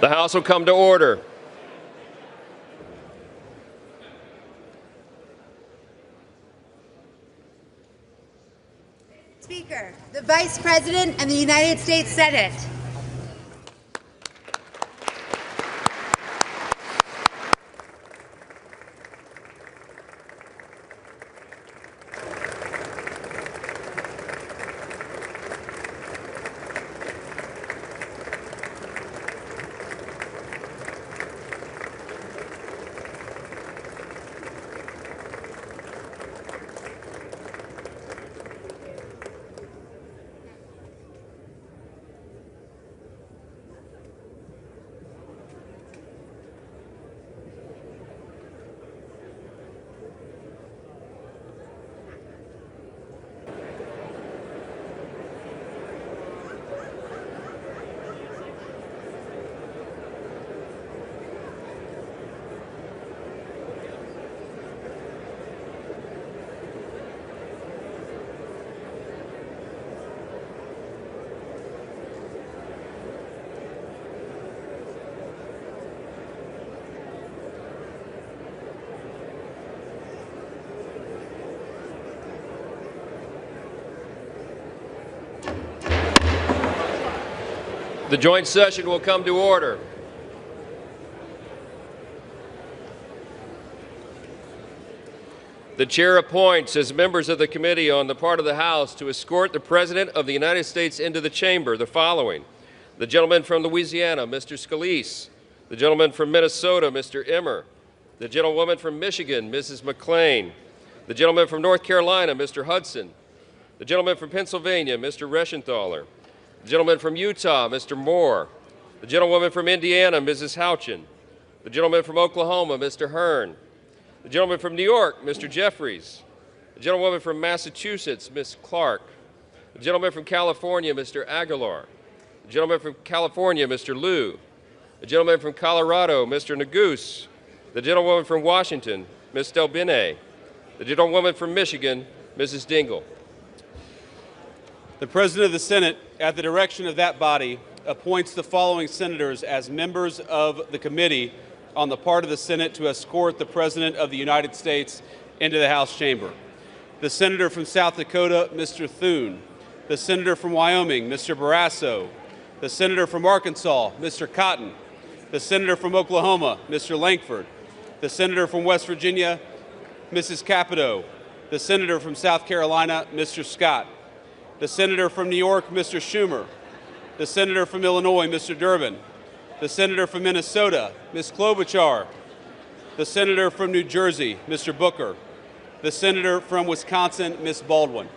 The House will come to order. Speaker, the Vice President and the United States Senate. The joint session will come to order. The chair appoints as members of the committee on the part of the House to escort the President of the United States into the chamber the following: the gentleman from Louisiana, Mr. Scalise; the gentleman from Minnesota, Mr. Emmer; the gentlewoman from Michigan, Mrs. McClain; the gentleman from North Carolina, Mr. Hudson; the gentleman from Pennsylvania, Mr. Reschenthaler; the gentleman from Utah, Mr. Moore; the gentlewoman from Indiana, Mrs. Houchin; the gentleman from Oklahoma, Mr. Hearn; the gentleman from New York, Mr. Jeffries; the gentlewoman from Massachusetts, Ms. Clark; the gentleman from California, Mr. Aguilar; the gentleman from California, Mr. Liu; the gentleman from Colorado, Mr. Neguse; the gentlewoman from Washington, Ms. Delbene; the gentlewoman from Michigan, Mrs. Dingle. The President of the Senate, at the direction of that body, appoints the following senators as members of the committee on the part of the Senate to escort the President of the United States into the House chamber: the Senator from South Dakota, Mr. Thune; the Senator from Wyoming, Mr. Barrasso; the Senator from Arkansas, Mr. Cotton; the Senator from Oklahoma, Mr. Lankford; the Senator from West Virginia, Mrs. Capito; the Senator from South Carolina, Mr. Scott; the Senator from New York, Mr. Schumer; the Senator from Illinois, Mr. Durbin; the Senator from Minnesota, Ms. Klobuchar; the Senator from New Jersey, Mr. Booker; the Senator from Wisconsin, Ms. Baldwin.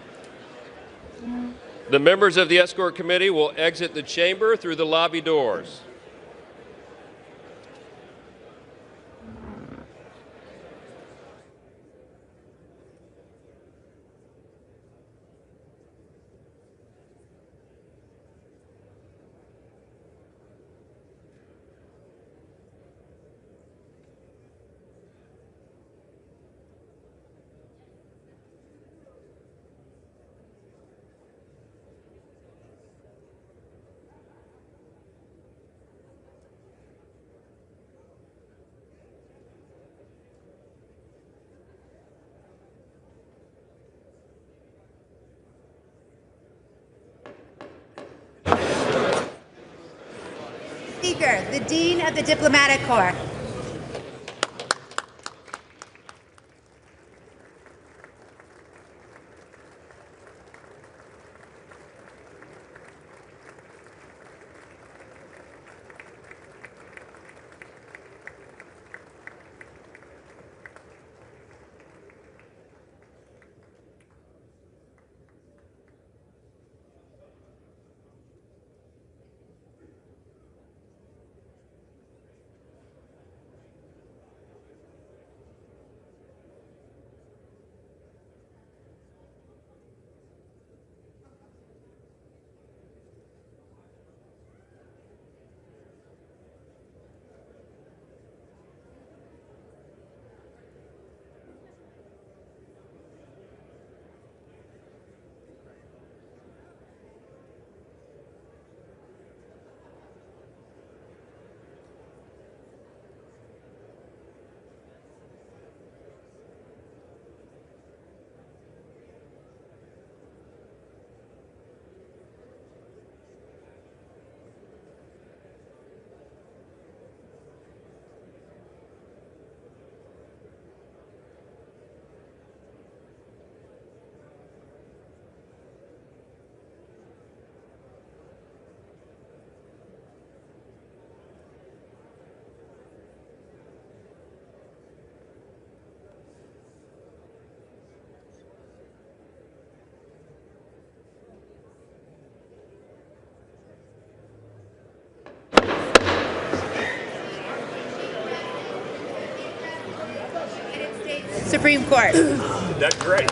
The members of the escort committee will exit the chamber through the lobby doors. Speaker, the Dean of the Diplomatic Corps. Supreme Court. That's great.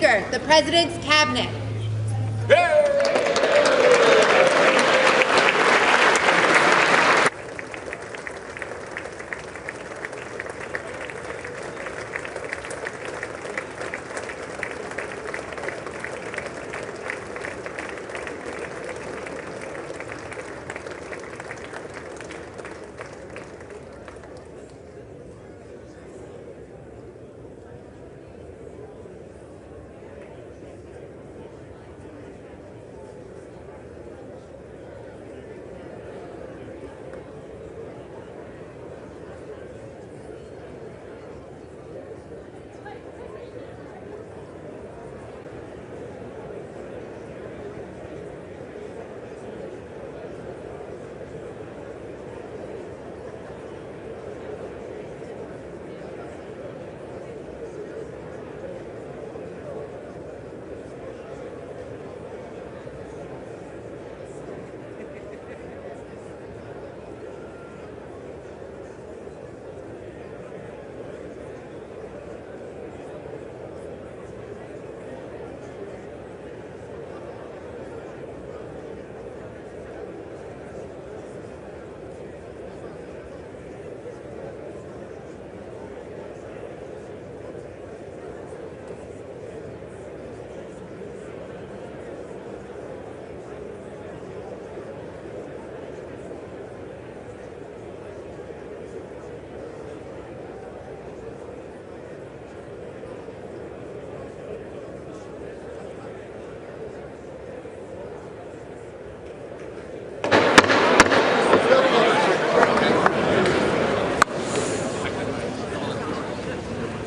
Speaker, the President's Cabinet.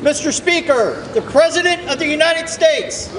Mr. Speaker, the President of the United States.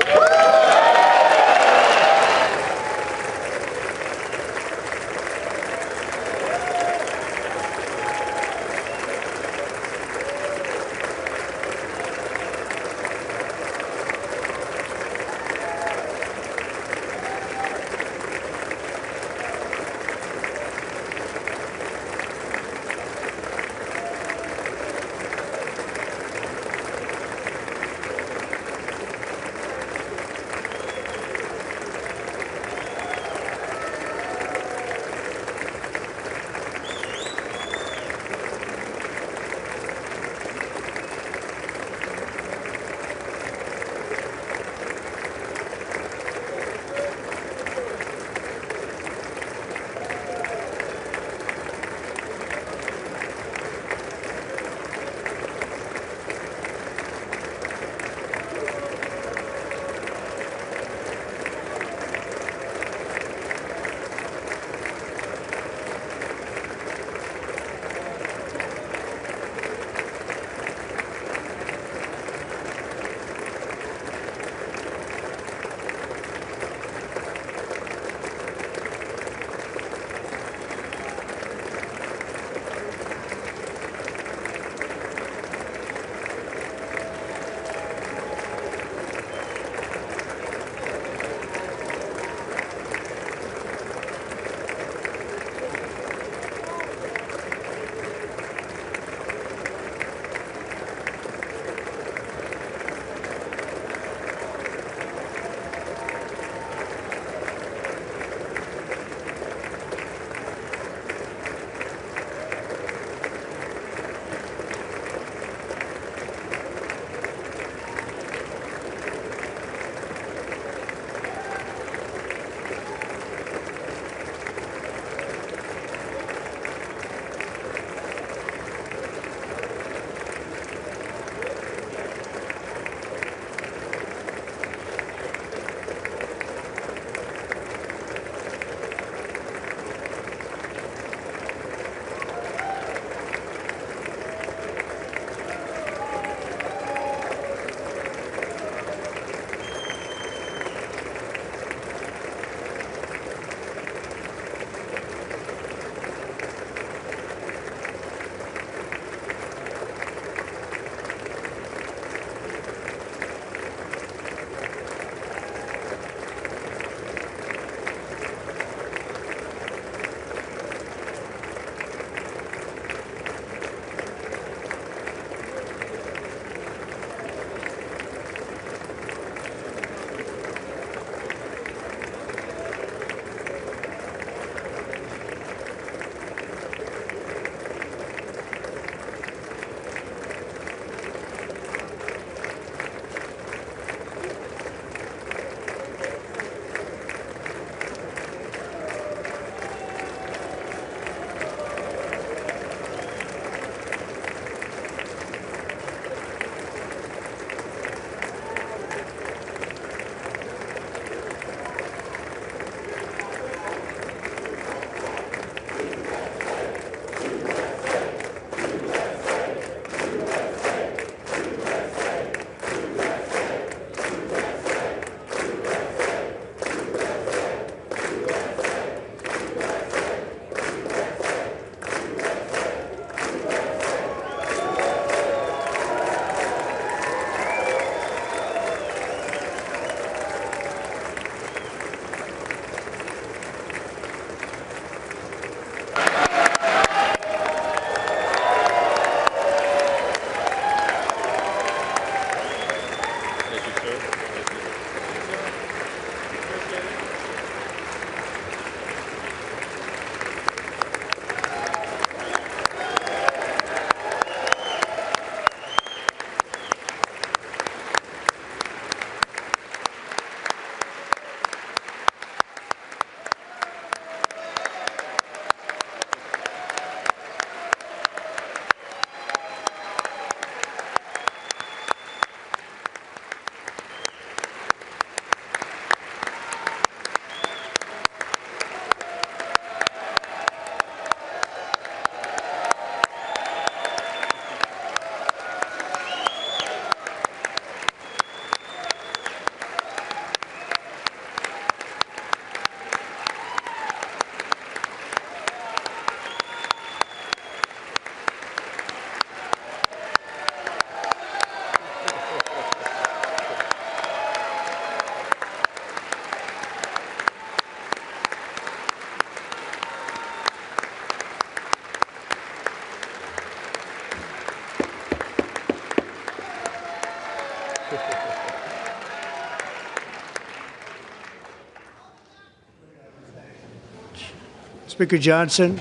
Speaker Johnson,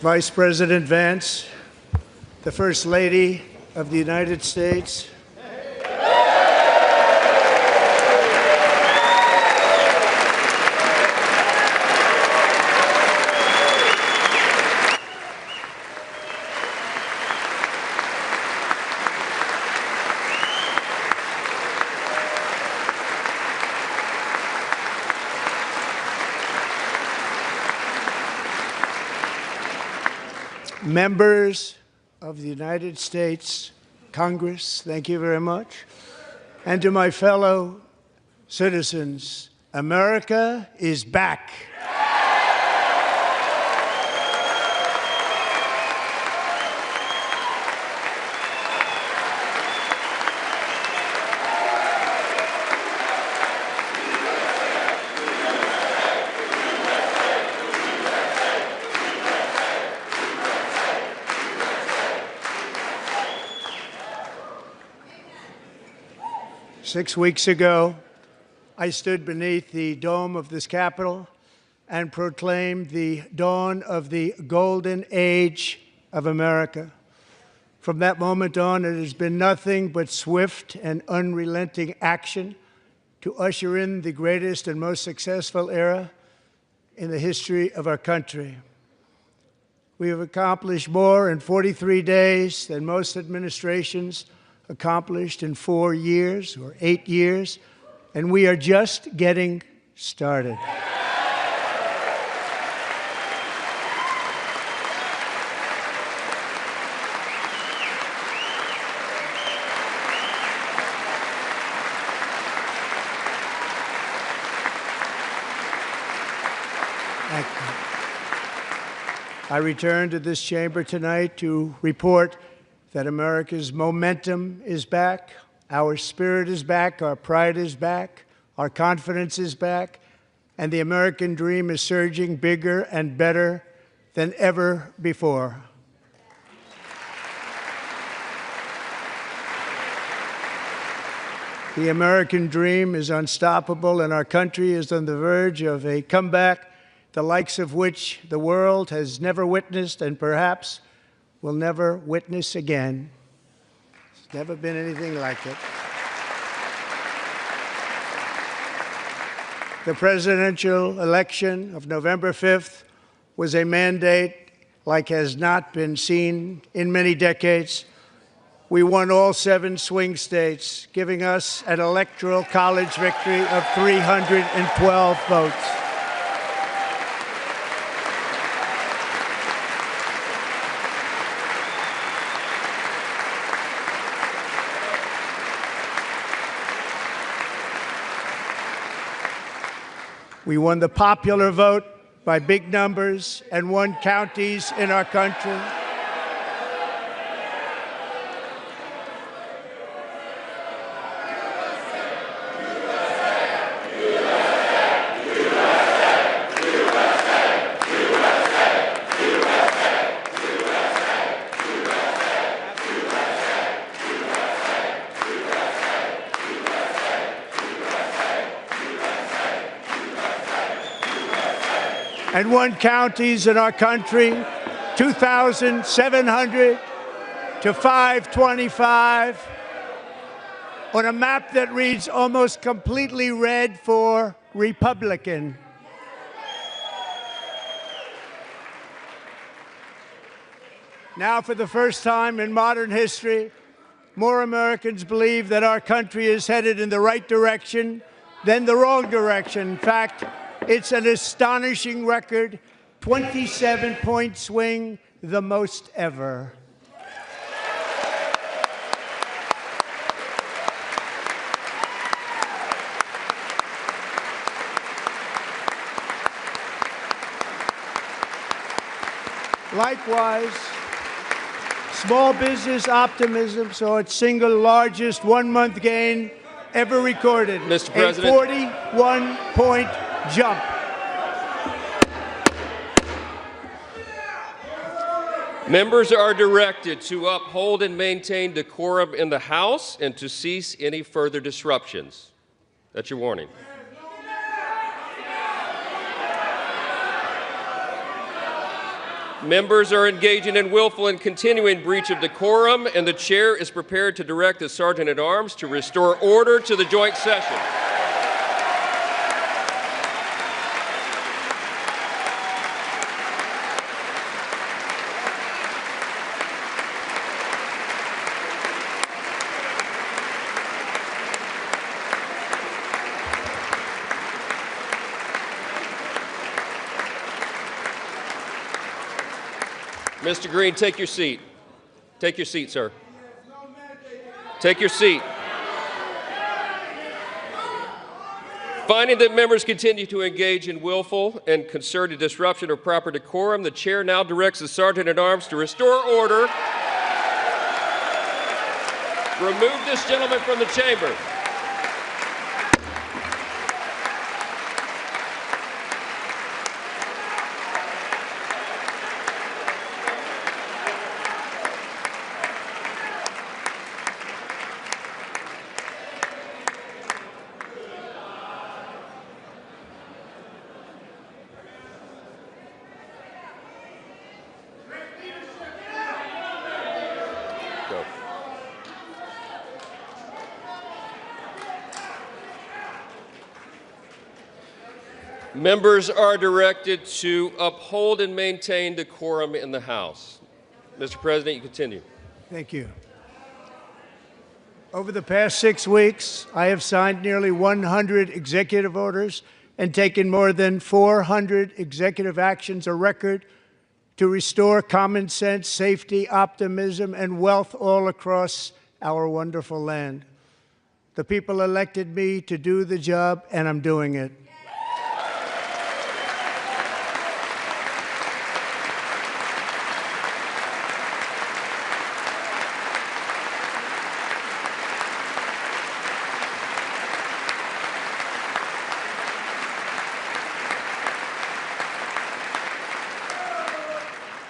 Vice President Vance, the First Lady of the United States, members of the United States Congress, thank you very much, and to my fellow citizens, America is back. 6 weeks ago, I stood beneath the dome of this Capitol and proclaimed the dawn of the golden age of America. From that moment on, it has been nothing but swift and unrelenting action to usher in the greatest and most successful era in the history of our country. We have accomplished more in 43 days than most administrations accomplished in 4 years or 8 years, and we are just getting started. Thank you. I return to this chamber tonight to report that America's momentum is back, our spirit is back, our pride is back, our confidence is back, and the American dream is surging bigger and better than ever before. The American dream is unstoppable, and our country is on the verge of a comeback, the likes of which the world has never witnessed and perhaps will never witness again. There's never been anything like it. The presidential election of November 5th was a mandate like has not been seen in many decades. We won all 7 swing states, giving us an electoral college victory of 312 votes. We won the popular vote by big numbers and won counties in our country. And won counties in our country, 2,700 to 525, on a map that reads almost completely red for Republican. Now, for the first time in modern history, more Americans believe that our country is headed in the right direction than the wrong direction. In fact, it's an astonishing record, 27-point swing, the most ever. Likewise, small business optimism saw its single largest one-month gain ever recorded. Mr. President. A 41-point jump. Members are directed to uphold and maintain decorum in the House and to cease any further disruptions. That's your warning. Members are engaging in willful and continuing breach of decorum, and the chair is prepared to direct the Sergeant-at-Arms to restore order to the joint session. Mr. Green, take your seat. Take your seat, sir. Take your seat. Finding that members continue to engage in willful and concerted disruption of proper decorum, the chair now directs the Sergeant-at-Arms to restore order. Remove this gentleman from the chamber. Members are directed to uphold and maintain decorum in the House. Mr. President, you continue. Thank you. Over the past 6 weeks, I have signed nearly 100 executive orders and taken more than 400 executive actions, a record to restore common sense, safety, optimism, and wealth all across our wonderful land. The people elected me to do the job, and I'm doing it.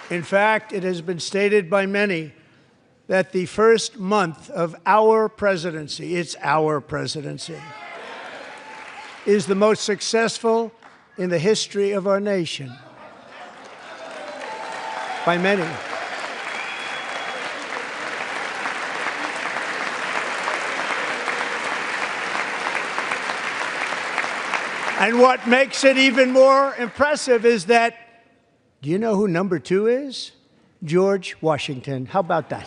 In fact, it has been stated by many that the first month of our presidency, it's our presidency, is the most successful in the history of our nation. By many. And what makes it even more impressive is that, do you know who number 2 is? George Washington. How about that?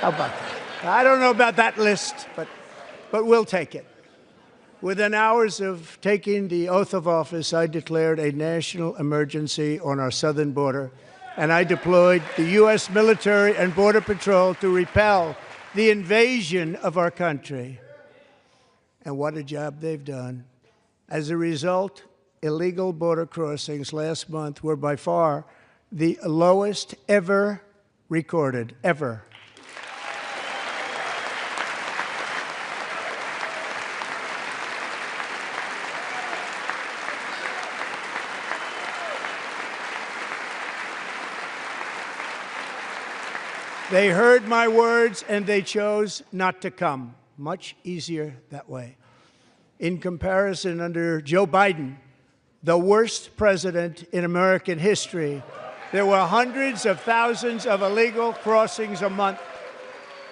How about that? I don't know about that list, but we'll take it. Within hours of taking the oath of office, I declared a national emergency on our southern border, and I deployed the U.S. military and Border Patrol to repel the invasion of our country. And what a job they've done. As a result, illegal border crossings last month were by far the lowest ever recorded, ever. They heard my words and they chose not to come. Much easier that way. In comparison, under Joe Biden, the worst president in American history, there were hundreds of thousands of illegal crossings a month,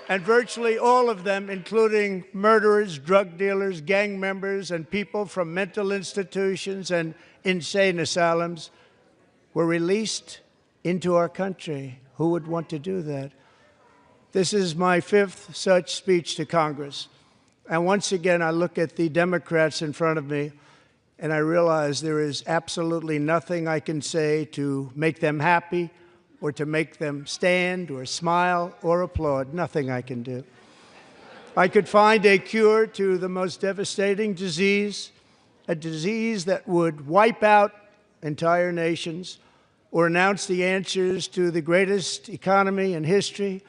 and virtually all of them, including murderers, drug dealers, gang members, and people from mental institutions and insane asylums, were released into our country. Who would want to do that? This is my 5th such speech to Congress. And once again, I look at the Democrats in front of me, and I realize there is absolutely nothing I can say to make them happy or to make them stand or smile or applaud. Nothing I can do. I could find a cure to the most devastating disease, a disease that would wipe out entire nations, or announce the answers to the greatest economy in history,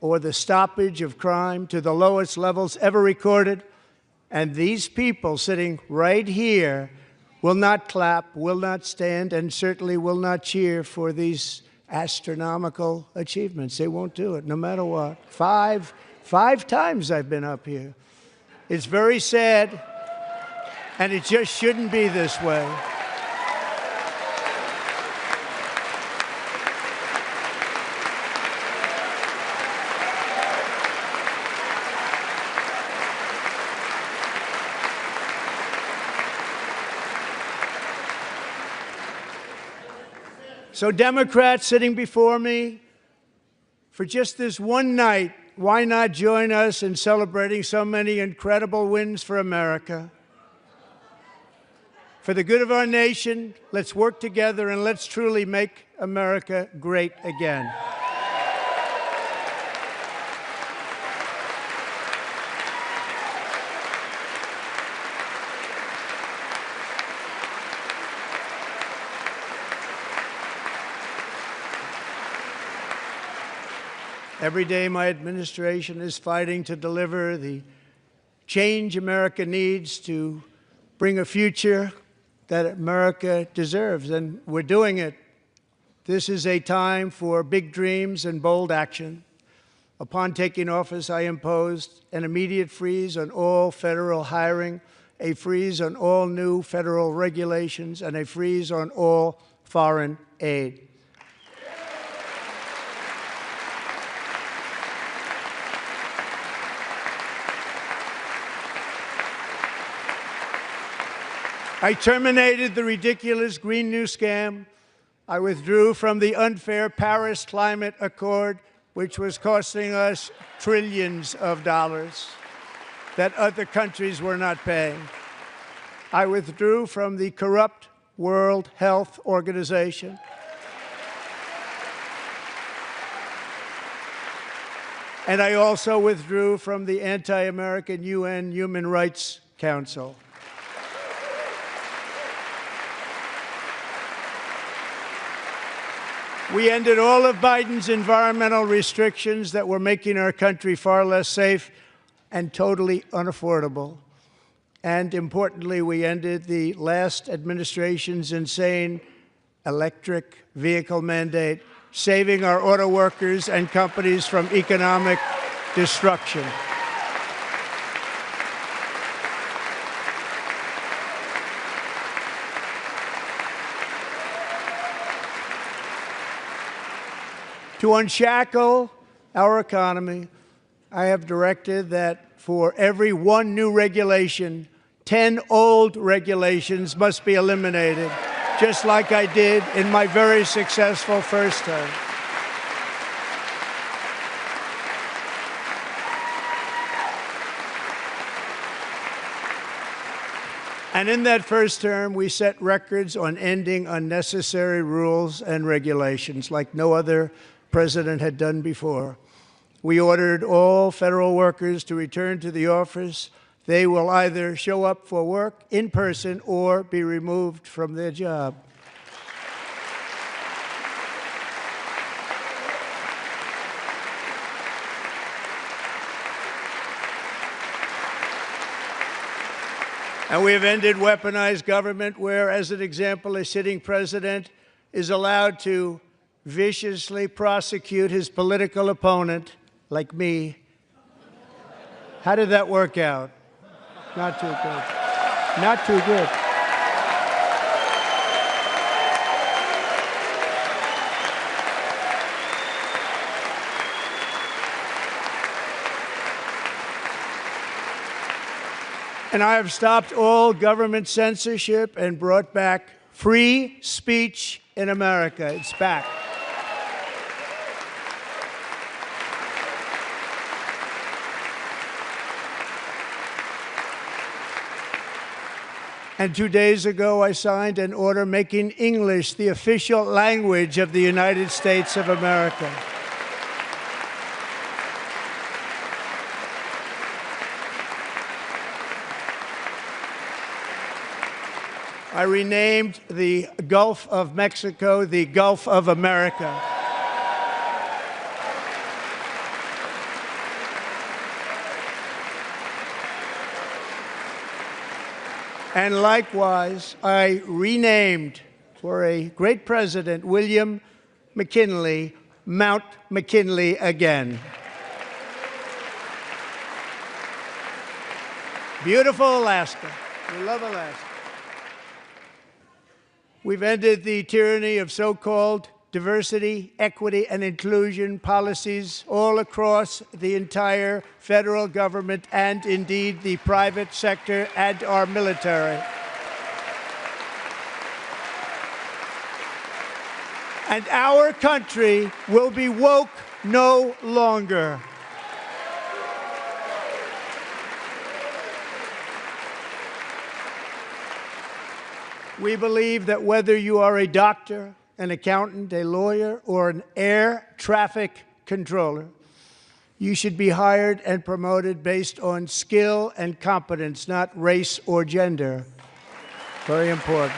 or the stoppage of crime to the lowest levels ever recorded. And these people sitting right here will not clap, will not stand, and certainly will not cheer for these astronomical achievements. They won't do it, no matter what. Five times I've been up here. It's very sad, and it just shouldn't be this way. So Democrats sitting before me, for just this one night, why not join us in celebrating so many incredible wins for America? For the good of our nation, let's work together and let's truly make America great again. Every day, my administration is fighting to deliver the change America needs to bring a future that America deserves, and we're doing it. This is a time for big dreams and bold action. Upon taking office, I imposed an immediate freeze on all federal hiring, a freeze on all new federal regulations, and a freeze on all foreign aid. I terminated the ridiculous Green New Scam. I withdrew from the unfair Paris Climate Accord, which was costing us trillions of dollars that other countries were not paying. I withdrew from the corrupt World Health Organization. And I also withdrew from the anti-American UN Human Rights Council. We ended all of Biden's environmental restrictions that were making our country far less safe and totally unaffordable. And importantly, we ended the last administration's insane electric vehicle mandate, saving our auto workers and companies from economic destruction. To unshackle our economy, I have directed that for every one new regulation, 10 old regulations must be eliminated, just like I did in my very successful first term. And in that first term, we set records on ending unnecessary rules and regulations like no other president had done before. We ordered all federal workers to return to the office. They will either show up for work in person or be removed from their job. And we have ended weaponized government where, as an example, a sitting president is allowed to viciously prosecute his political opponent, like me. How did that work out? Not too good. Not too good. And I have stopped all government censorship and brought back free speech in America. It's back. And 2 days ago, I signed an order making English the official language of the United States of America. I renamed the Gulf of Mexico the Gulf of America. And likewise, I renamed, for a great president, William McKinley, Mount McKinley again. Beautiful Alaska. We love Alaska. We've ended the tyranny of so-called diversity, equity, and inclusion policies all across the entire federal government and indeed the private sector and our military. And our country will be woke no longer. We believe that whether you are a doctor, an accountant, a lawyer, or an air traffic controller, you should be hired and promoted based on skill and competence, not race or gender. Very important.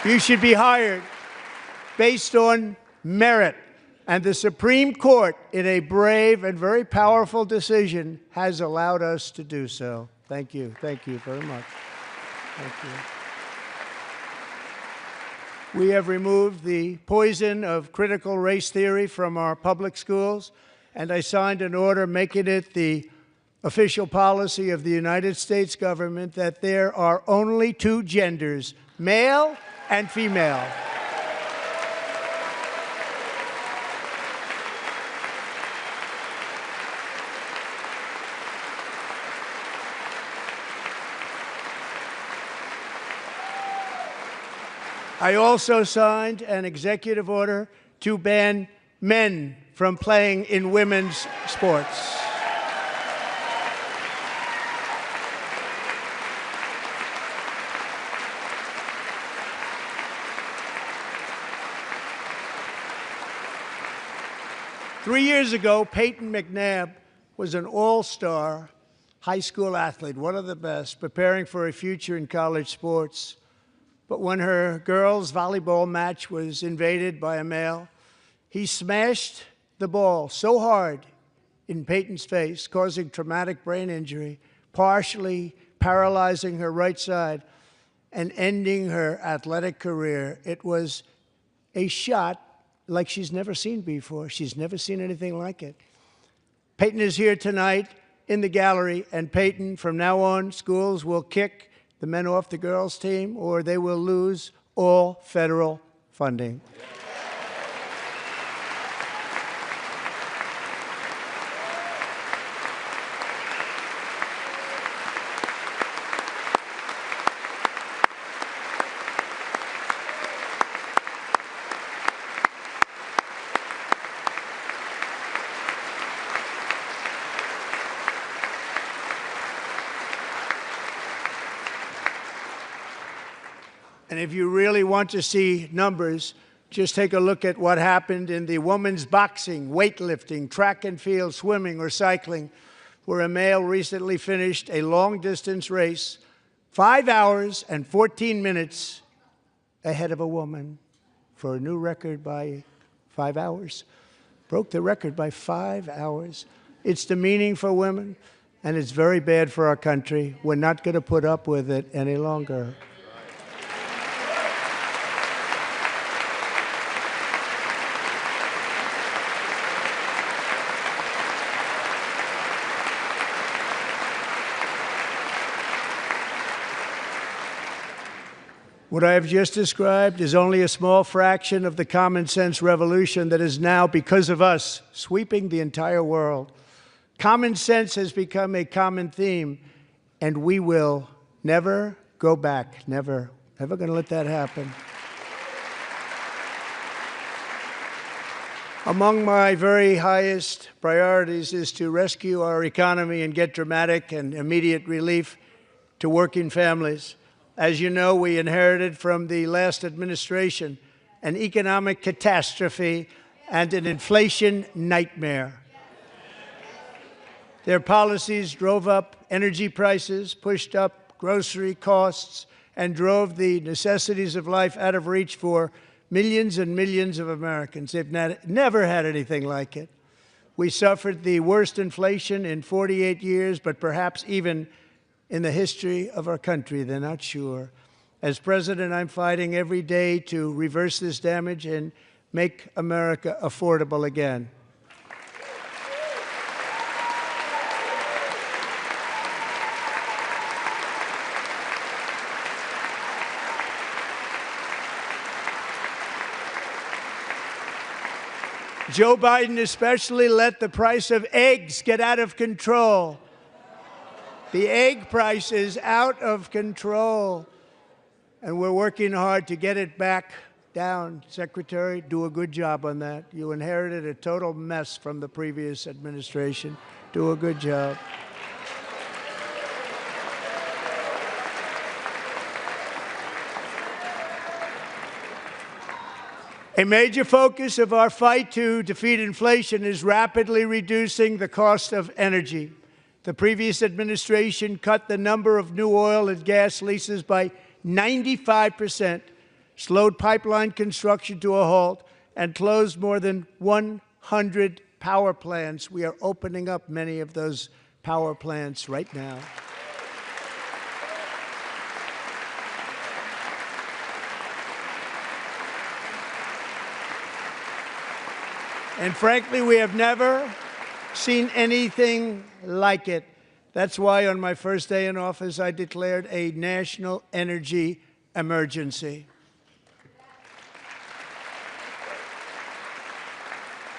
You should be hired based on merit. And the Supreme Court, in a brave and very powerful decision, has allowed us to do so. Thank you. Thank you very much. Thank you. We have removed the poison of critical race theory from our public schools, and I signed an order making it the official policy of the United States government that there are only two genders, male and female. I also signed an executive order to ban men from playing in women's sports. Three years ago, Peyton McNabb was an all-star high school athlete, one of the best, preparing for a future in college sports. But when her girls' volleyball match was invaded by a male, he smashed the ball so hard in Peyton's face, causing traumatic brain injury, partially paralyzing her right side, and ending her athletic career. It was a shot like she's never seen before. She's never seen anything like it. Peyton is here tonight in the gallery, and Peyton, from now on, schools will kick the men off the girls' team, or they will lose all federal funding. And if you really want to see numbers, just take a look at what happened in the women's boxing, weightlifting, track and field, swimming, or cycling, where a male recently finished a long-distance race 5 hours and 14 minutes ahead of a woman for a new record by 5 hours. Broke the record by 5 hours. It's demeaning for women, and it's very bad for our country. We're not going to put up with it any longer. What I have just described is only a small fraction of the common sense revolution that is now, because of us, sweeping the entire world. Common sense has become a common theme, and we will never go back. Never. Never going to let that happen. Among my very highest priorities is to rescue our economy and get dramatic and immediate relief to working families. As you know, we inherited from the last administration an economic catastrophe and an inflation nightmare. Their policies drove up energy prices, pushed up grocery costs, and drove the necessities of life out of reach for millions and millions of Americans. They've never had anything like it. We suffered the worst inflation in 48 years, but perhaps even in the history of our country. They're not sure. As president, I'm fighting every day to reverse this damage and make America affordable again. Joe Biden especially let the price of eggs get out of control. The egg price is out of control, and we're working hard to get it back down. Secretary, do a good job on that. You inherited a total mess from the previous administration. Do a good job. A major focus of our fight to defeat inflation is rapidly reducing the cost of energy. The previous administration cut the number of new oil and gas leases by 95%, slowed pipeline construction to a halt, and closed more than 100 power plants. We are opening up many of those power plants right now. And frankly, we have never seen anything like it. That's why on my first day in office, I declared a national energy emergency.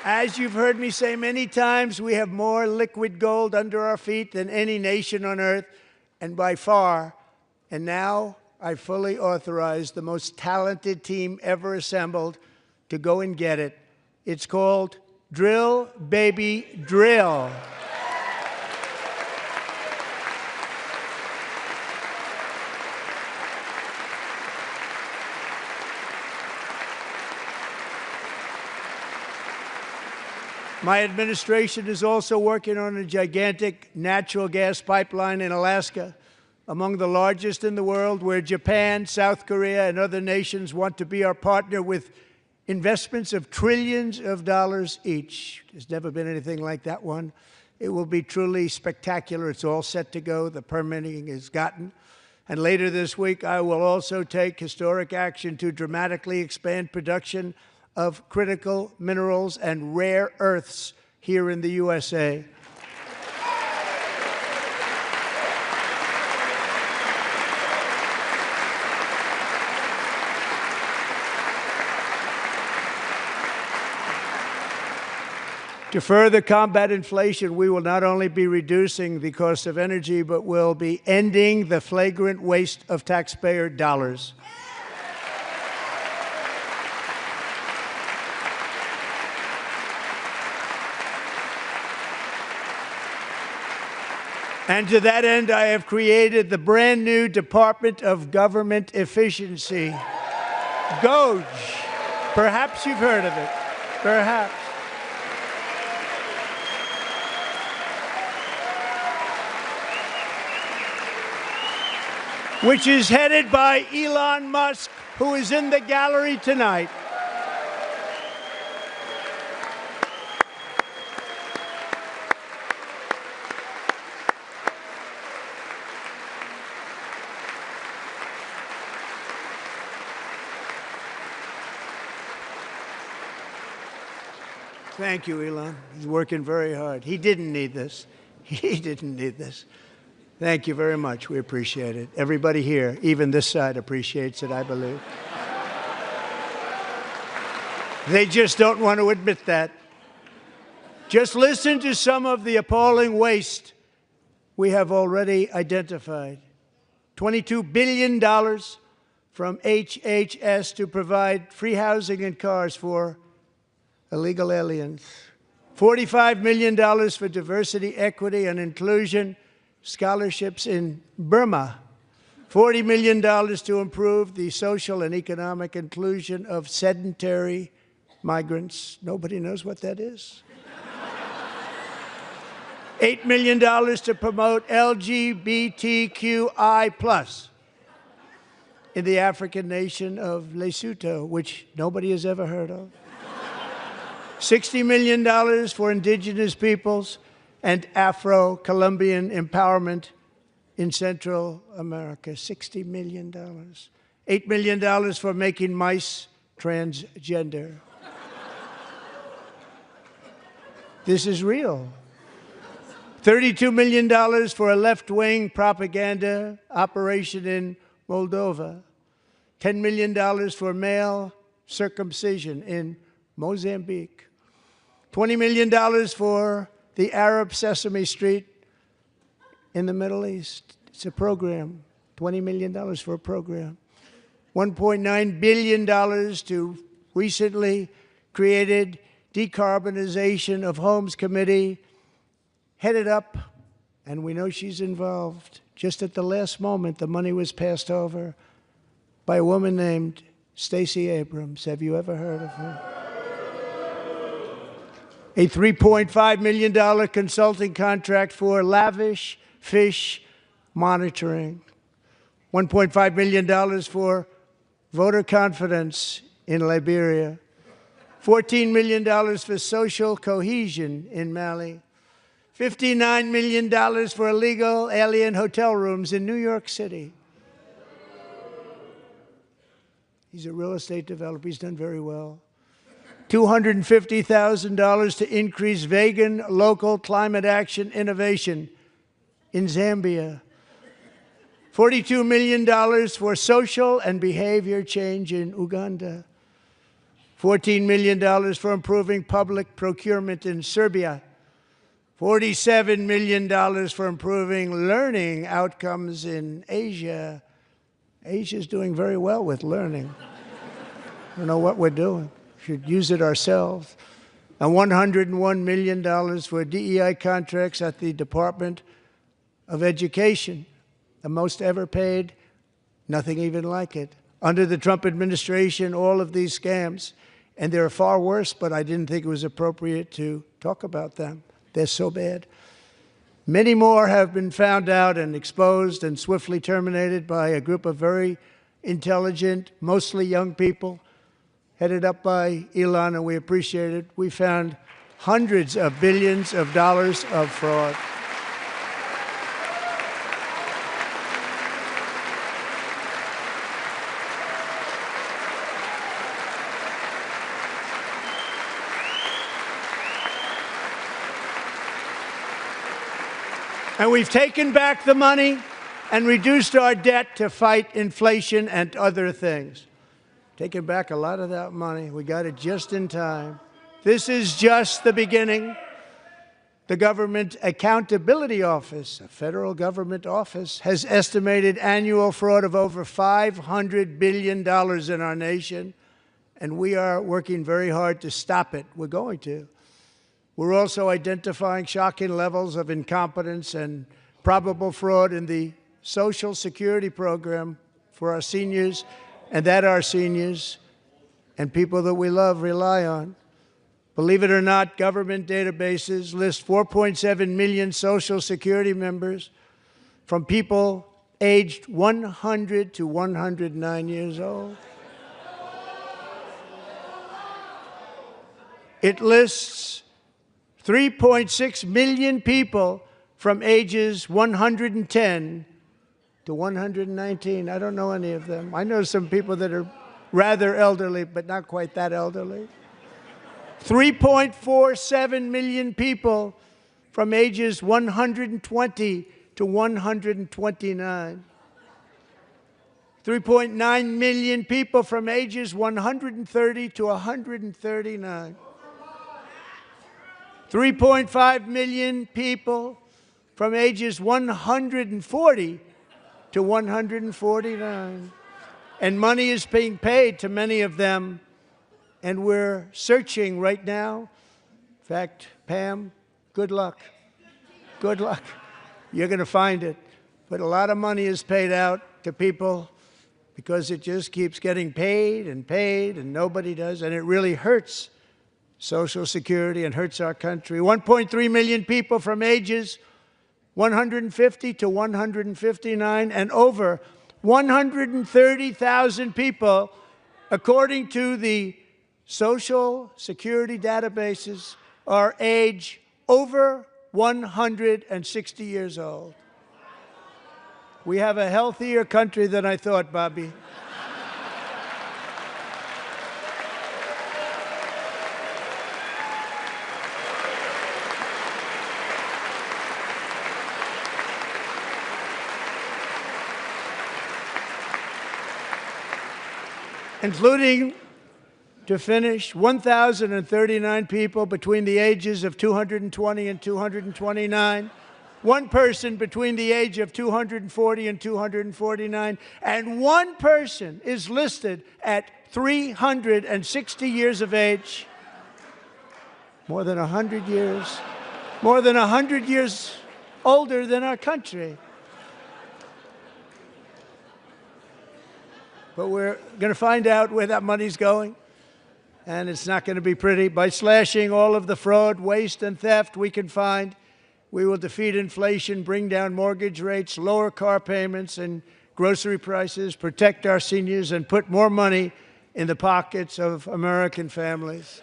As you've heard me say many times, we have more liquid gold under our feet than any nation on earth, and by far. And now I fully authorize the most talented team ever assembled to go and get it. It's called Drill, Baby, Drill. My administration is also working on a gigantic natural gas pipeline in Alaska, among the largest in the world, where Japan, South Korea, and other nations want to be our partner with investments of trillions of dollars each. There's never been anything like that one. It will be truly spectacular. It's all set to go. The permitting is gotten. And later this week, I will also take historic action to dramatically expand production of critical minerals and rare earths here in the USA. To further combat inflation, we will not only be reducing the cost of energy, but will be ending the flagrant waste of taxpayer dollars. And to that end, I have created the brand new Department of Government Efficiency, DOGE. Perhaps you've heard of it. Perhaps. Which is headed by Elon Musk, who is in the gallery tonight. Thank you, Elon. He's working very hard. He didn't need this. He didn't need this. Thank you very much. We appreciate it. Everybody here, even this side, appreciates it, I believe. They just don't want to admit that. Just listen to some of the appalling waste we have already identified. $22 billion from HHS to provide free housing and cars for illegal aliens. $45 million for diversity, equity, and inclusion scholarships in Burma. $40 million to improve the social and economic inclusion of sedentary migrants. Nobody knows what that is. $8 million to promote LGBTQI+ in the African nation of Lesotho, which nobody has ever heard of. $60 million for indigenous peoples and Afro-Colombian empowerment in Central America. $60 million. $8 million for making mice transgender. This is real. $32 million for a left-wing propaganda operation in Moldova. $10 million for male circumcision in Mozambique. $20 million for the Arab Sesame Street in the Middle East. It's a program, $20 million for a program. $1.9 billion to recently created Decarbonization of Homes Committee, headed up, and we know she's involved. Just at the last moment, the money was passed over by a woman named Stacy Abrams. Have you ever heard of her? A $3.5 million consulting contract for lavish fish monitoring. $1.5 million for voter confidence in Liberia. $14 million for social cohesion in Mali. $59 million for illegal alien hotel rooms in New York City. He's a real estate developer. He's done very well. $250,000 to increase vegan local climate action innovation in Zambia. $42 million for social and behavior change in Uganda. $14 million for improving public procurement in Serbia. $47 million for improving learning outcomes in Asia. Asia's doing very well with learning. I don't know what we're doing. We should use it ourselves. And $101 million for DEI contracts at the Department of Education. The most ever paid, nothing even like it. Under the Trump administration, all of these scams, and they're far worse, but I didn't think it was appropriate to talk about them. They're so bad. Many more have been found out and exposed and swiftly terminated by a group of very intelligent, mostly young people, headed up by Elon, and we appreciate it. We found hundreds of billions of dollars of fraud. And we've taken back the money and reduced our debt to fight inflation and other things. Taken back a lot of that money. We got it just in time. This is just the beginning. The Government Accountability Office, a federal government office, has estimated annual fraud of over $500 billion in our nation, and we are working very hard to stop it. We're going to. We're also identifying shocking levels of incompetence and probable fraud in the Social Security program for our seniors, and that our seniors and people that we love rely on. Believe it or not, government databases list 4.7 million Social Security members from people aged 100 to 109 years old. It lists 3.6 million people from ages 110 to 119. I don't know any of them. I know some people that are rather elderly, but not quite that elderly. 3.47 million people from ages 120 to 129. 3.9 million people from ages 130 to 139. 3.5 million people from ages 140 to 149. And money is being paid to many of them, and we're searching right now. In fact, Pam, good luck. Good luck. You're going to find it. But a lot of money is paid out to people because it just keeps getting paid, and nobody does, and it really hurts Social Security and hurts our country. 1.3 million people from ages 150 to 159, and over 130,000 people, according to the Social Security databases, are age over 160 years old. We have a healthier country than I thought, Bobby. Including, to finish, 1,039 people between the ages of 220 and 229 one person between the age of 240 and 249, and one person is listed at 360 years of age. More than 100 years. More than 100 years older than our country. But we're going to find out where that money's going, and it's not going to be pretty. By slashing all of the fraud, waste, and theft we can find, we will defeat inflation, bring down mortgage rates, lower car payments and grocery prices, protect our seniors, and put more money in the pockets of American families.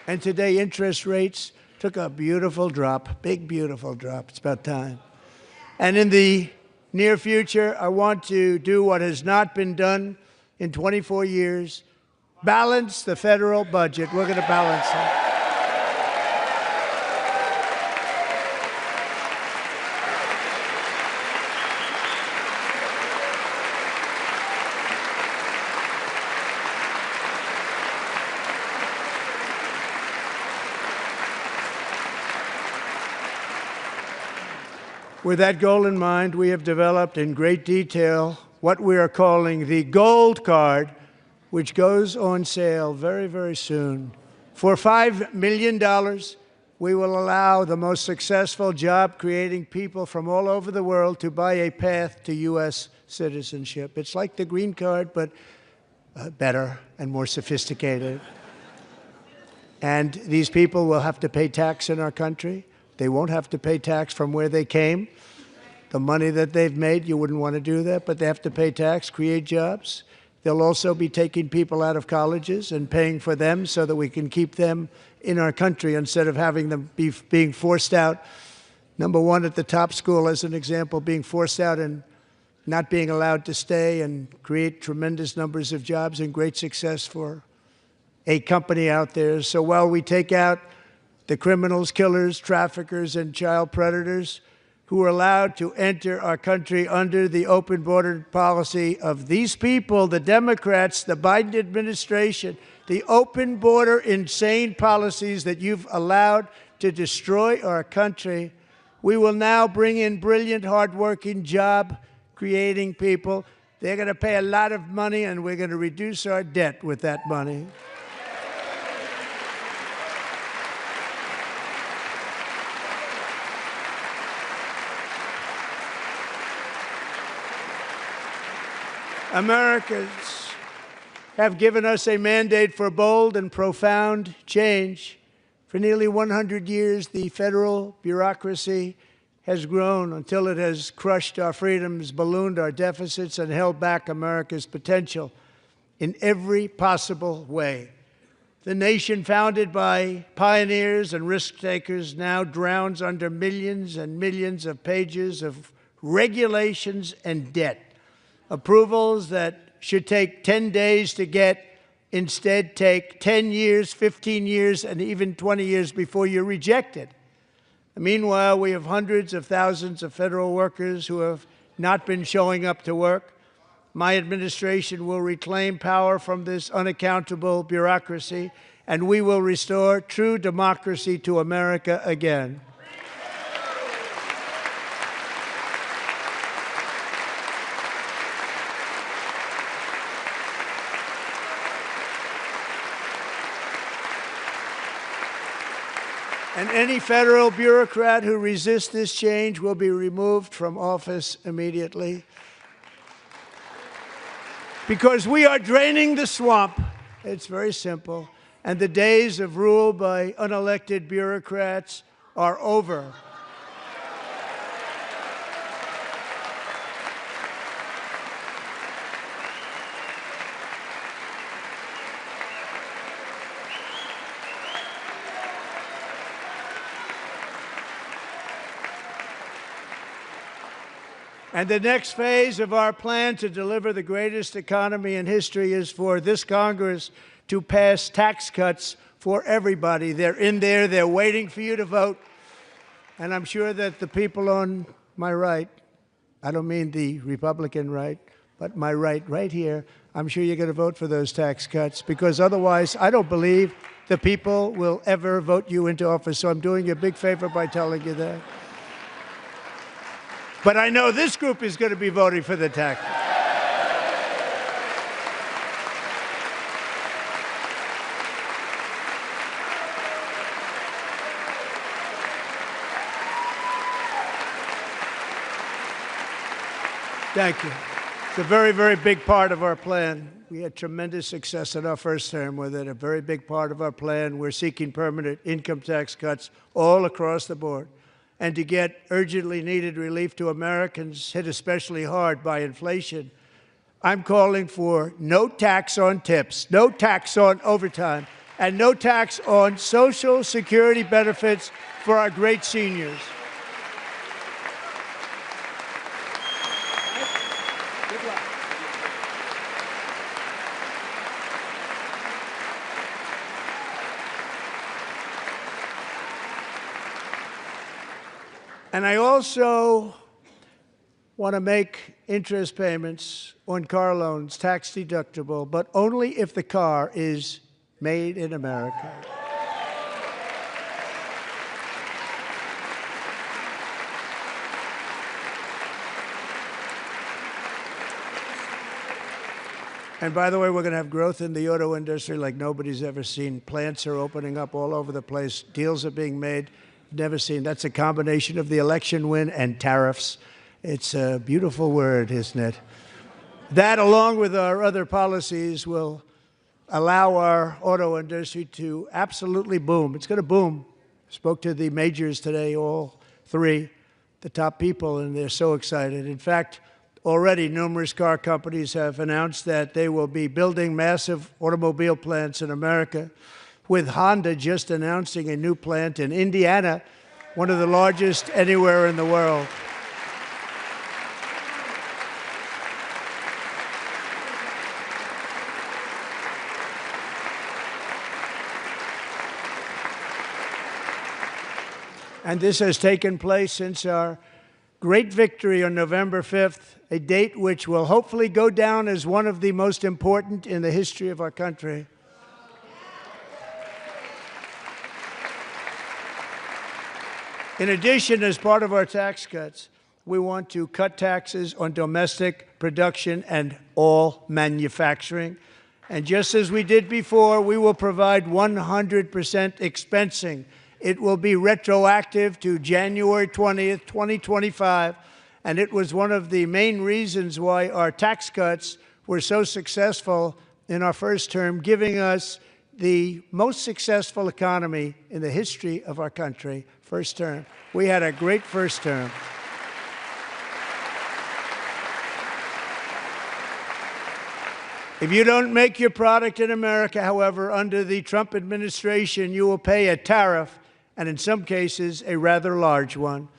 And today, interest rates took a beautiful drop, big, beautiful drop. It's about time. And in the near future, I want to do what has not been done in 24 years, balance the federal budget. We're going to balance it. With that goal in mind, we have developed in great detail what we are calling the Gold Card, which goes on sale very, very soon. For $5 million, we will allow the most successful job-creating people from all over the world to buy a path to U.S. citizenship. It's like the green card, but better and more sophisticated. And these people will have to pay tax in our country. They won't have to pay tax from where they came. The money that they've made, you wouldn't want to do that, but they have to pay tax, create jobs. They'll also be taking people out of colleges and paying for them so that we can keep them in our country instead of having them being forced out. Number one, at the top school, as an example, being forced out and not being allowed to stay and create tremendous numbers of jobs and great success for a company out there. So while we take out the criminals, killers, traffickers, and child predators who are allowed to enter our country under the open border policy of these people, the Democrats, the Biden administration, the open border insane policies that you've allowed to destroy our country. We will now bring in brilliant, hardworking, job-creating people. They're going to pay a lot of money, and we're going to reduce our debt with that money. Americans have given us a mandate for bold and profound change. For nearly 100 years, the federal bureaucracy has grown until it has crushed our freedoms, ballooned our deficits, and held back America's potential in every possible way. The nation founded by pioneers and risk-takers now drowns under millions and millions of pages of regulations and debt. Approvals that should take 10 days to get instead take 10 years, 15 years, and even 20 years before you're rejected. Meanwhile, we have hundreds of thousands of federal workers who have not been showing up to work. My administration will reclaim power from this unaccountable bureaucracy, and we will restore true democracy to America again. And any federal bureaucrat who resists this change will be removed from office immediately. Because we are draining the swamp. It's very simple. And the days of rule by unelected bureaucrats are over. And the next phase of our plan to deliver the greatest economy in history is for this Congress to pass tax cuts for everybody. They're in there. They're waiting for you to vote. And I'm sure that the people on my right, I don't mean the Republican right, but my right here, I'm sure you're going to vote for those tax cuts, because otherwise I don't believe the people will ever vote you into office. So I'm doing you a big favor by telling you that. But I know this group is going to be voting for the tax cuts. Thank you. It's a very, very big part of our plan. We had tremendous success in our first term with it. A very big part of our plan. We're seeking permanent income tax cuts all across the board. And to get urgently needed relief to Americans hit especially hard by inflation, I'm calling for no tax on tips, no tax on overtime, and no tax on Social Security benefits for our great seniors. And I also want to make interest payments on car loans tax deductible, but only if the car is made in America. And by the way, we're going to have growth in the auto industry like nobody's ever seen. Plants are opening up all over the place. Deals are being made. Never seen. That's a combination of the election win and tariffs. It's a beautiful word, isn't it? That, along with our other policies, will allow our auto industry to absolutely boom. It's going to boom. Spoke to the majors today, all three, the top people, and they're so excited. In fact, already numerous car companies have announced that they will be building massive automobile plants in America, with Honda just announcing a new plant in Indiana, one of the largest anywhere in the world. And this has taken place since our great victory on November 5th, a date which will hopefully go down as one of the most important in the history of our country. In addition, as part of our tax cuts, we want to cut taxes on domestic production and all manufacturing. And just as we did before, we will provide 100% expensing. It will be retroactive to January 20th, 2025. And it was one of the main reasons why our tax cuts were so successful in our first term, giving us the most successful economy in the history of our country. First term. We had a great first term. If you don't make your product in America, however, under the Trump administration, you will pay a tariff, and in some cases, a rather large one.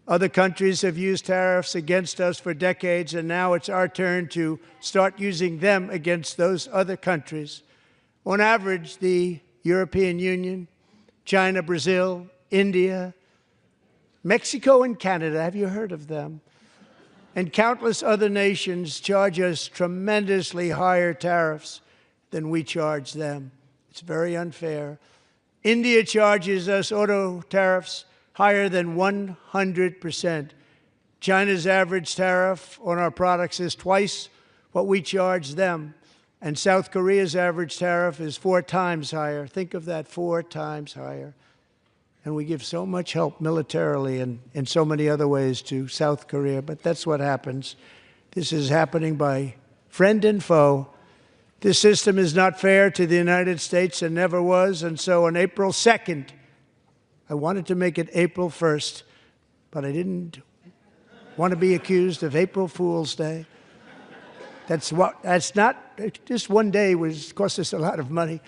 Other countries have used tariffs against us for decades, and now it's our turn to start using them against those other countries. On average, the European Union, China, Brazil, India, Mexico and Canada, have you heard of them? And countless other nations charge us tremendously higher tariffs than we charge them. It's very unfair. India charges us auto tariffs higher than 100%. China's average tariff on our products is twice what we charge them. And South Korea's average tariff is 4 times higher. Think of that, 4 times higher. And we give so much help militarily and in so many other ways to South Korea. But that's what happens. This is happening by friend and foe. This system is not fair to the United States and never was. And so on April 2nd, I wanted to make it April 1st, but I didn't want to be accused of April Fool's Day. That's not, just one day cost us a lot of money.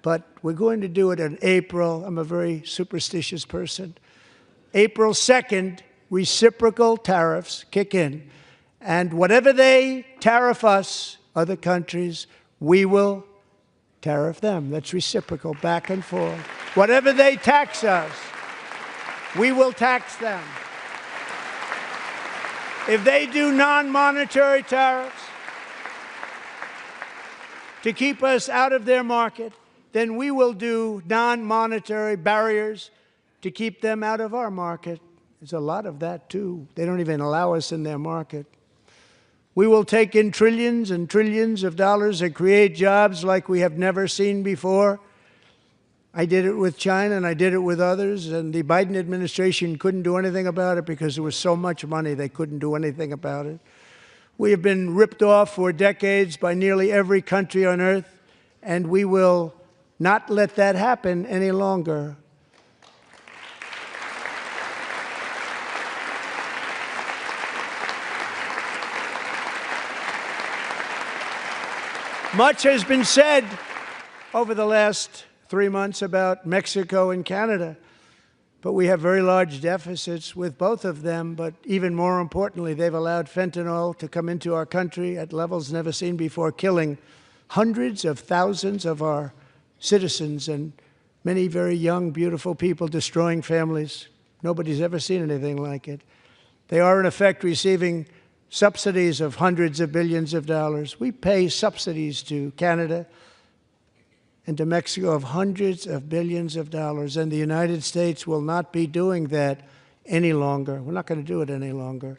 But we're going to do it in April. I'm a very superstitious person. April 2nd, reciprocal tariffs kick in. And whatever they tariff us, other countries, we will tariff them. That's reciprocal, back and forth. Whatever they tax us, we will tax them. If they do non-monetary tariffs to keep us out of their market, then we will do non-monetary barriers to keep them out of our market. There's a lot of that, too. They don't even allow us in their market. We will take in trillions and trillions of dollars and create jobs like we have never seen before. I did it with China, and I did it with others, and the Biden administration couldn't do anything about it because there was so much money they couldn't do anything about it. We have been ripped off for decades by nearly every country on earth, and we will not let that happen any longer. Much has been said over the last 3 months about Mexico and Canada, but we have very large deficits with both of them. But even more importantly, they've allowed fentanyl to come into our country at levels never seen before, killing hundreds of thousands of our citizens and many very young, beautiful people, destroying families. Nobody's ever seen anything like it. They are, in effect, receiving subsidies of hundreds of billions of dollars. We pay subsidies to Canada and to Mexico of hundreds of billions of dollars, and the United States will not be doing that any longer. We're not going to do it any longer.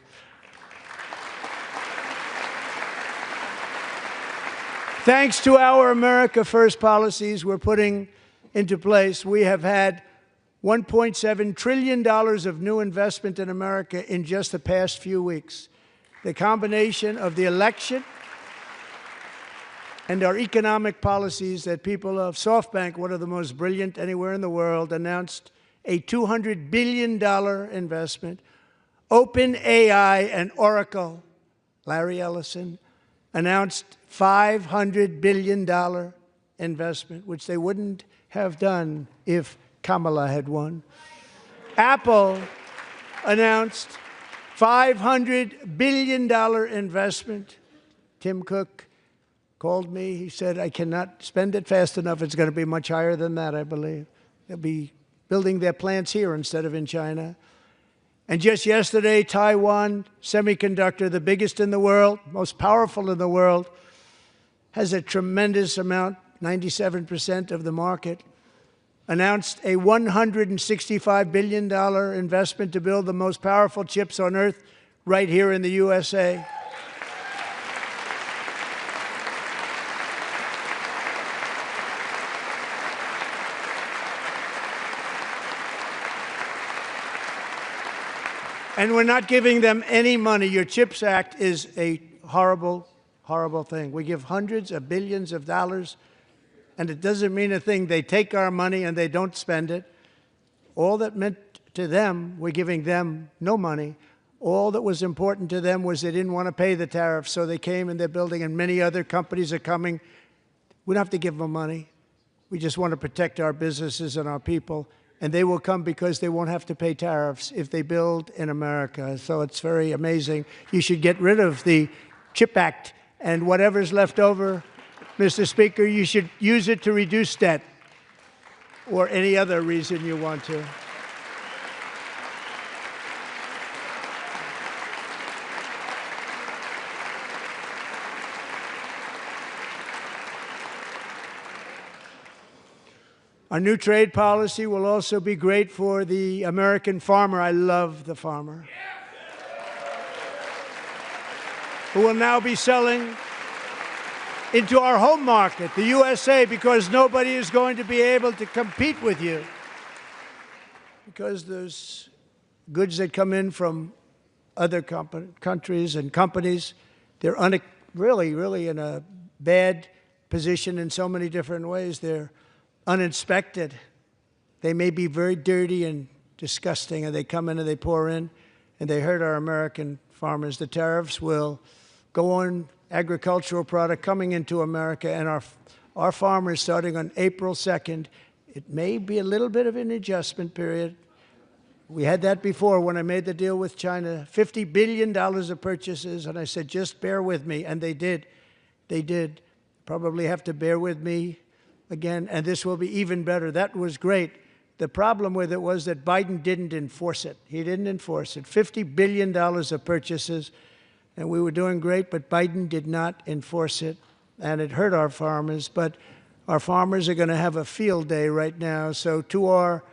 Thanks to our America First policies we're putting into place, we have had $1.7 trillion of new investment in America in just the past few weeks. The combination of the election and our economic policies that people of SoftBank, one of the most brilliant anywhere in the world, announced a $200 billion investment. OpenAI and Oracle, Larry Ellison, announced $500 billion investment, which they wouldn't have done if Kamala had won. Apple announced $500 billion investment. Tim Cook called me. He said, I cannot spend it fast enough. It's going to be much higher than that, I believe. They'll be building their plants here instead of in China. And just yesterday, Taiwan Semiconductor, the biggest in the world, most powerful in the world, has a tremendous amount, 97% of the market, announced a $165 billion investment to build the most powerful chips on earth right here in the USA. And we're not giving them any money. Your CHIPS Act is a horrible, horrible thing. We give hundreds of billions of dollars, and it doesn't mean a thing. They take our money and they don't spend it. All that meant to them, we're giving them no money. All that was important to them was they didn't want to pay the tariffs, so they came and they're building, and many other companies are coming. We don't have to give them money. We just want to protect our businesses and our people. And they will come because they won't have to pay tariffs if they build in America. So it's very amazing. You should get rid of the CHIP Act, and whatever's left over, Mr. Speaker, you should use it to reduce debt or any other reason you want to. Our new trade policy will also be great for the American farmer. I love the farmer, who will now be selling into our home market, the USA, because nobody is going to be able to compete with you. Because those goods that come in from other countries and companies, they're really in a bad position in so many different ways. They're uninspected. They may be very dirty and disgusting, and they come in and they pour in, and they hurt our American farmers. The tariffs will go on agricultural product coming into America, and our farmers, starting on April 2nd, it may be a little bit of an adjustment period. We had that before when I made the deal with China, $50 billion of purchases, and I said, just bear with me, and they did. They did. Probably have to bear with me again, and this will be even better. That was great. The problem with it was that Biden didn't enforce it. He didn't enforce it. $50 billion of purchases, and we were doing great, but Biden did not enforce it, and it hurt our farmers. But our farmers are going to have a field day right now. So to our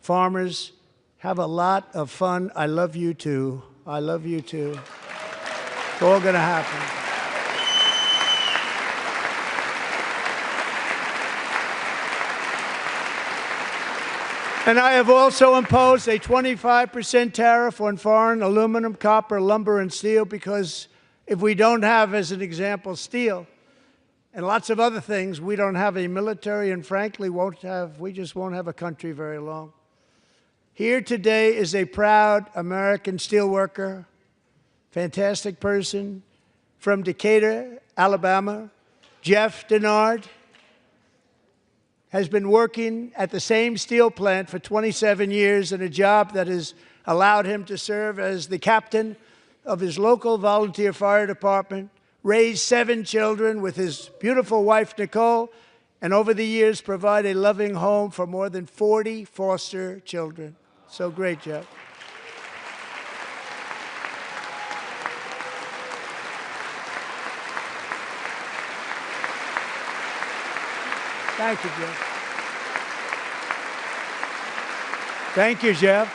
farmers, have a lot of fun. I love you too. I love you too. It's all going to happen. And I have also imposed a 25% tariff on foreign aluminum, copper, lumber, and steel, because if we don't have, as an example, steel and lots of other things, we don't have a military, and frankly, we just won't have a country very long. Here today is a proud American steelworker, fantastic person from Decatur, Alabama, Jeff Denard. Has been working at the same steel plant for 27 years in a job that has allowed him to serve as the captain of his local volunteer fire department, raise 7 children with his beautiful wife, Nicole, and over the years provide a loving home for more than 40 foster children. So great, Jeff. Thank you, Jeff. Thank you, Jeff.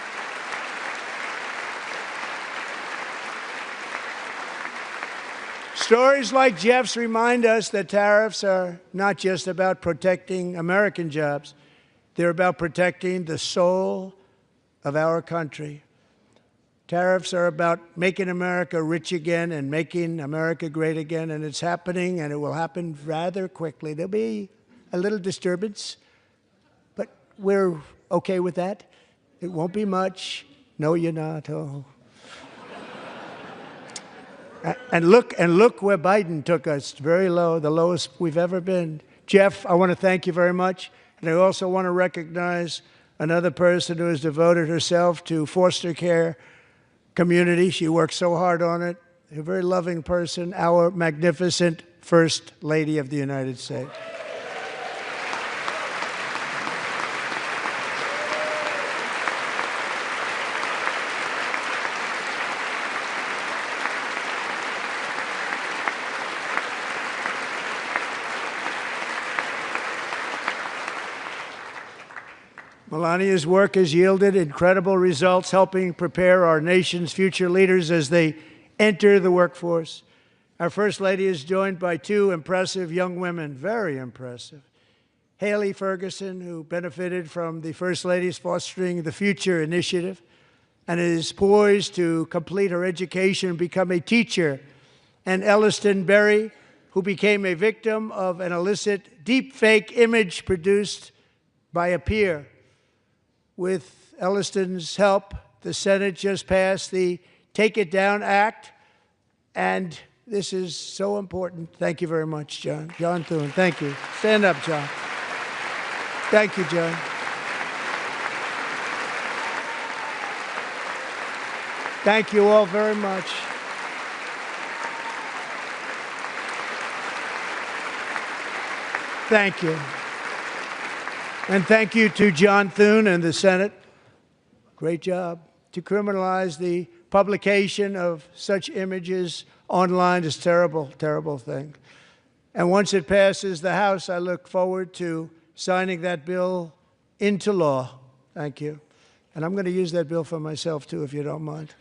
Stories like Jeff's remind us that tariffs are not just about protecting American jobs. They're about protecting the soul of our country. Tariffs are about making America rich again and making America great again, and it's happening, and it will happen rather quickly. There'll be a little disturbance, but we're okay with that. It won't be much. No, you're not. Oh. And look where Biden took us, very low, the lowest we've ever been. Jeff, I want to thank you very much. And I also want to recognize another person who has devoted herself to foster care community. She works so hard on it. A very loving person, our magnificent First Lady of the United States. Melania's work has yielded incredible results, helping prepare our nation's future leaders as they enter the workforce. Our First Lady is joined by 2 impressive young women, very impressive. Haley Ferguson, who benefited from the First Lady's Fostering the Future initiative and is poised to complete her education and become a teacher. And Elliston Berry, who became a victim of an illicit deepfake image produced by a peer. With Elliston's help, the Senate just passed the Take It Down Act, and this is so important. Thank you very much, John. John Thune, thank you. Stand up, John. Thank you, John. Thank you all very much. Thank you. And thank you to John Thune and the Senate. Great job. To criminalize the publication of such images online is a terrible, terrible thing. And once it passes the House, I look forward to signing that bill into law. Thank you. And I'm going to use that bill for myself, too, if you don't mind.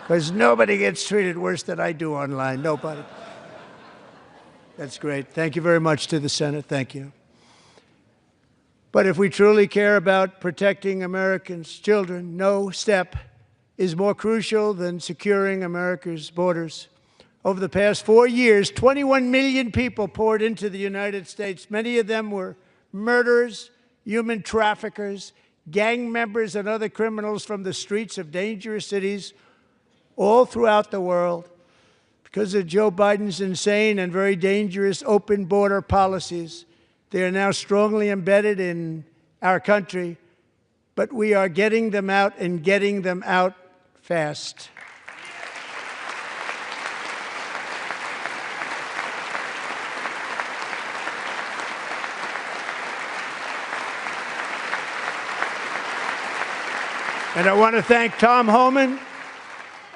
Because nobody gets treated worse than I do online. Nobody. That's great. Thank you very much to the Senate. Thank you. But if we truly care about protecting Americans' children, no step is more crucial than securing America's borders. Over the past 4 years, 21 million people poured into the United States. Many of them were murderers, human traffickers, gang members, and other criminals from the streets of dangerous cities all throughout the world. Because of Joe Biden's insane and very dangerous open border policies, they are now strongly embedded in our country, but we are getting them out and getting them out fast. And I want to thank Tom Homan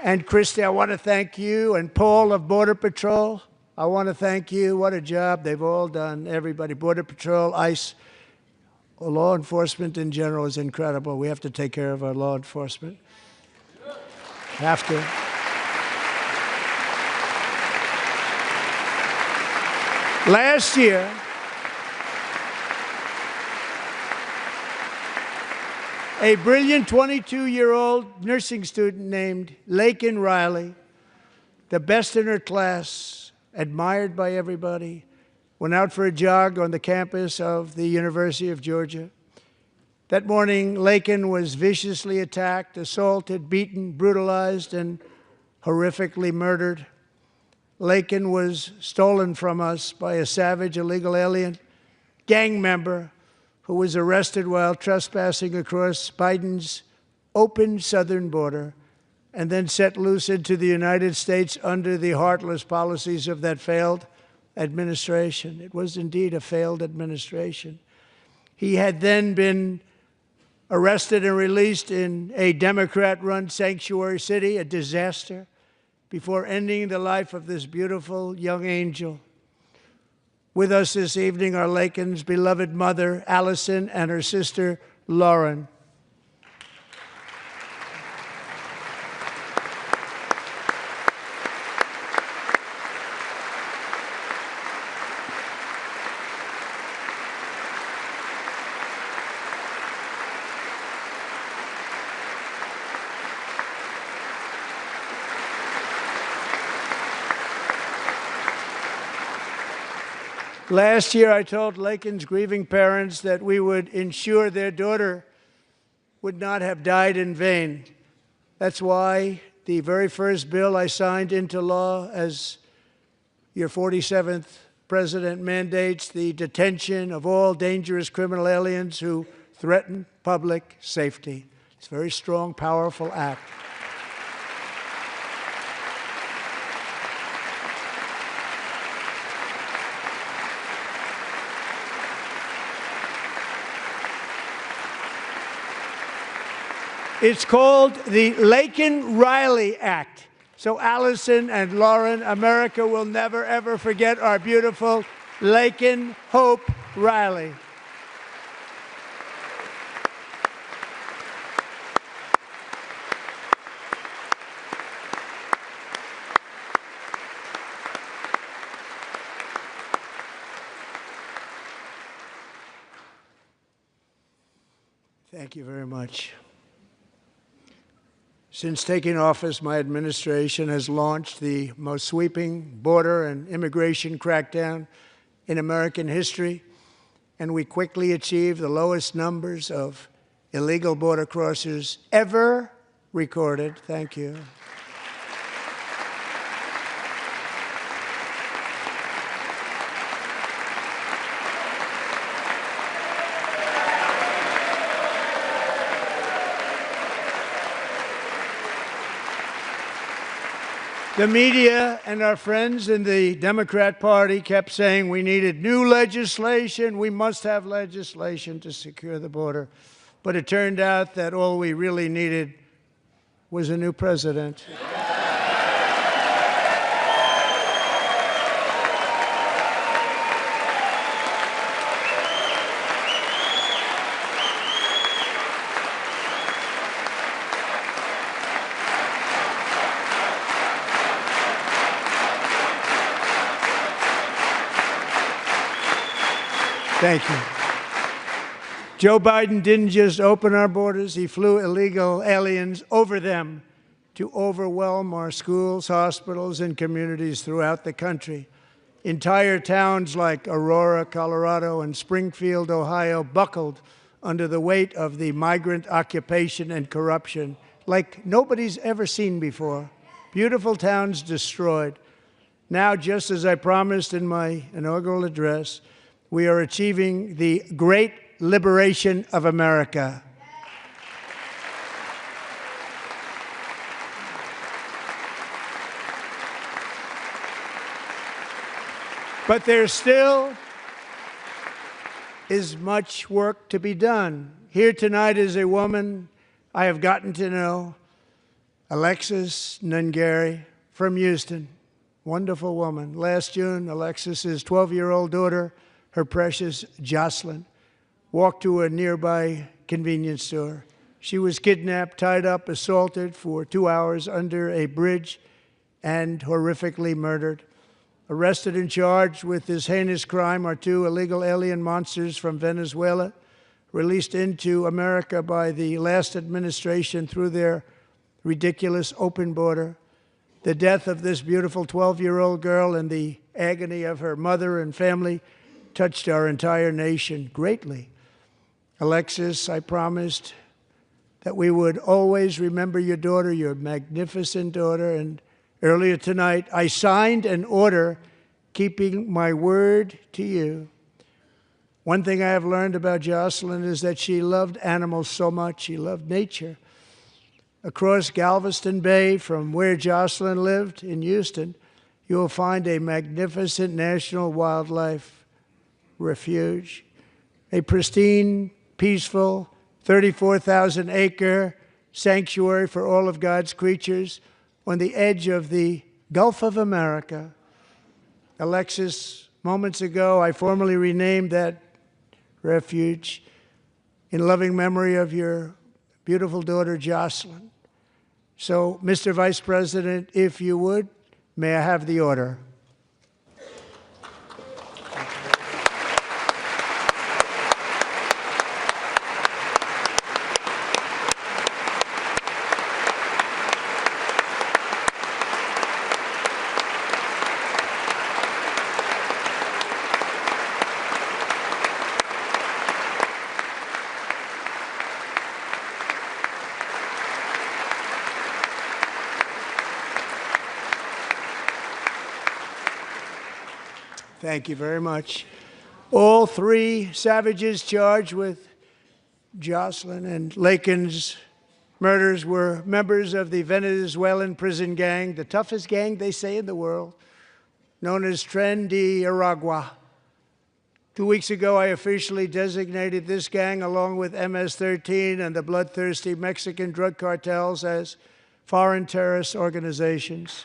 and Christy. I want to thank you and Paul of Border Patrol. I want to thank you. What a job they've all done. Everybody, Border Patrol, ICE, law enforcement in general is incredible. We have to take care of our law enforcement. Have to. Last year, a brilliant 22-year-old nursing student named Laken Riley, the best in her class, admired by everybody, went out for a jog on the campus of the University of Georgia. That morning, Laken was viciously attacked, assaulted, beaten, brutalized, and horrifically murdered. Laken was stolen from us by a savage illegal alien gang member who was arrested while trespassing across Biden's open southern border and then set loose into the United States under the heartless policies of that failed administration. It was indeed a failed administration. He had then been arrested and released in a Democrat-run sanctuary city, a disaster, before ending the life of this beautiful young angel. With us this evening are Laken's beloved mother, Allison, and her sister, Lauren. Last year, I told Laken's grieving parents that we would ensure their daughter would not have died in vain. That's why the very first bill I signed into law as your 47th president mandates the detention of all dangerous criminal aliens who threaten public safety. It's a very strong, powerful act. It's called the Laken-Riley Act. So Allison and Lauren, America will never, ever forget our beautiful Laken Hope Riley. Thank you very much. Since taking office, my administration has launched the most sweeping border and immigration crackdown in American history, and we quickly achieved the lowest numbers of illegal border crossers ever recorded. Thank you. The media and our friends in the Democrat Party kept saying we needed new legislation, we must have legislation to secure the border. But it turned out that all we really needed was a new president. Thank you. Joe Biden didn't just open our borders, he flew illegal aliens over them to overwhelm our schools, hospitals, and communities throughout the country. Entire towns like Aurora, Colorado, and Springfield, Ohio, buckled under the weight of the migrant occupation and corruption like nobody's ever seen before. Beautiful towns destroyed. Now, just as I promised in my inaugural address, we are achieving the great liberation of America. But there still is much work to be done. Here tonight is a woman I have gotten to know Alexis Nungary from Houston. Wonderful woman. Last June, Alexis's 12-year-old daughter, her precious Jocelyn, walked to a nearby convenience store. She was kidnapped, tied up, assaulted for 2 hours under a bridge, and horrifically murdered. Arrested and charged with this heinous crime are 2 illegal alien monsters from Venezuela, released into America by the last administration through their ridiculous open border. The death of this beautiful 12-year-old girl and the agony of her mother and family touched our entire nation greatly. Alexis, I promised that we would always remember your daughter, your magnificent daughter, and earlier tonight I signed an order keeping my word to you. One thing I have learned about Jocelyn is that she loved animals so much. She loved nature. Across Galveston Bay, from where Jocelyn lived in Houston, you will find a magnificent national wildlife refuge, a pristine, peaceful, 34,000-acre sanctuary for all of God's creatures on the edge of the Gulf of America. Alexis, moments ago, I formally renamed that refuge in loving memory of your beautiful daughter, Jocelyn. So, Mr. Vice President, if you would, may I have the order? Thank you very much. All 3 savages charged with Jocelyn and Lakin's murders were members of the Venezuelan prison gang, the toughest gang, they say, in the world, known as Tren de Aragua. 2 weeks ago, I officially designated this gang, along with MS-13 and the bloodthirsty Mexican drug cartels, as foreign terrorist organizations.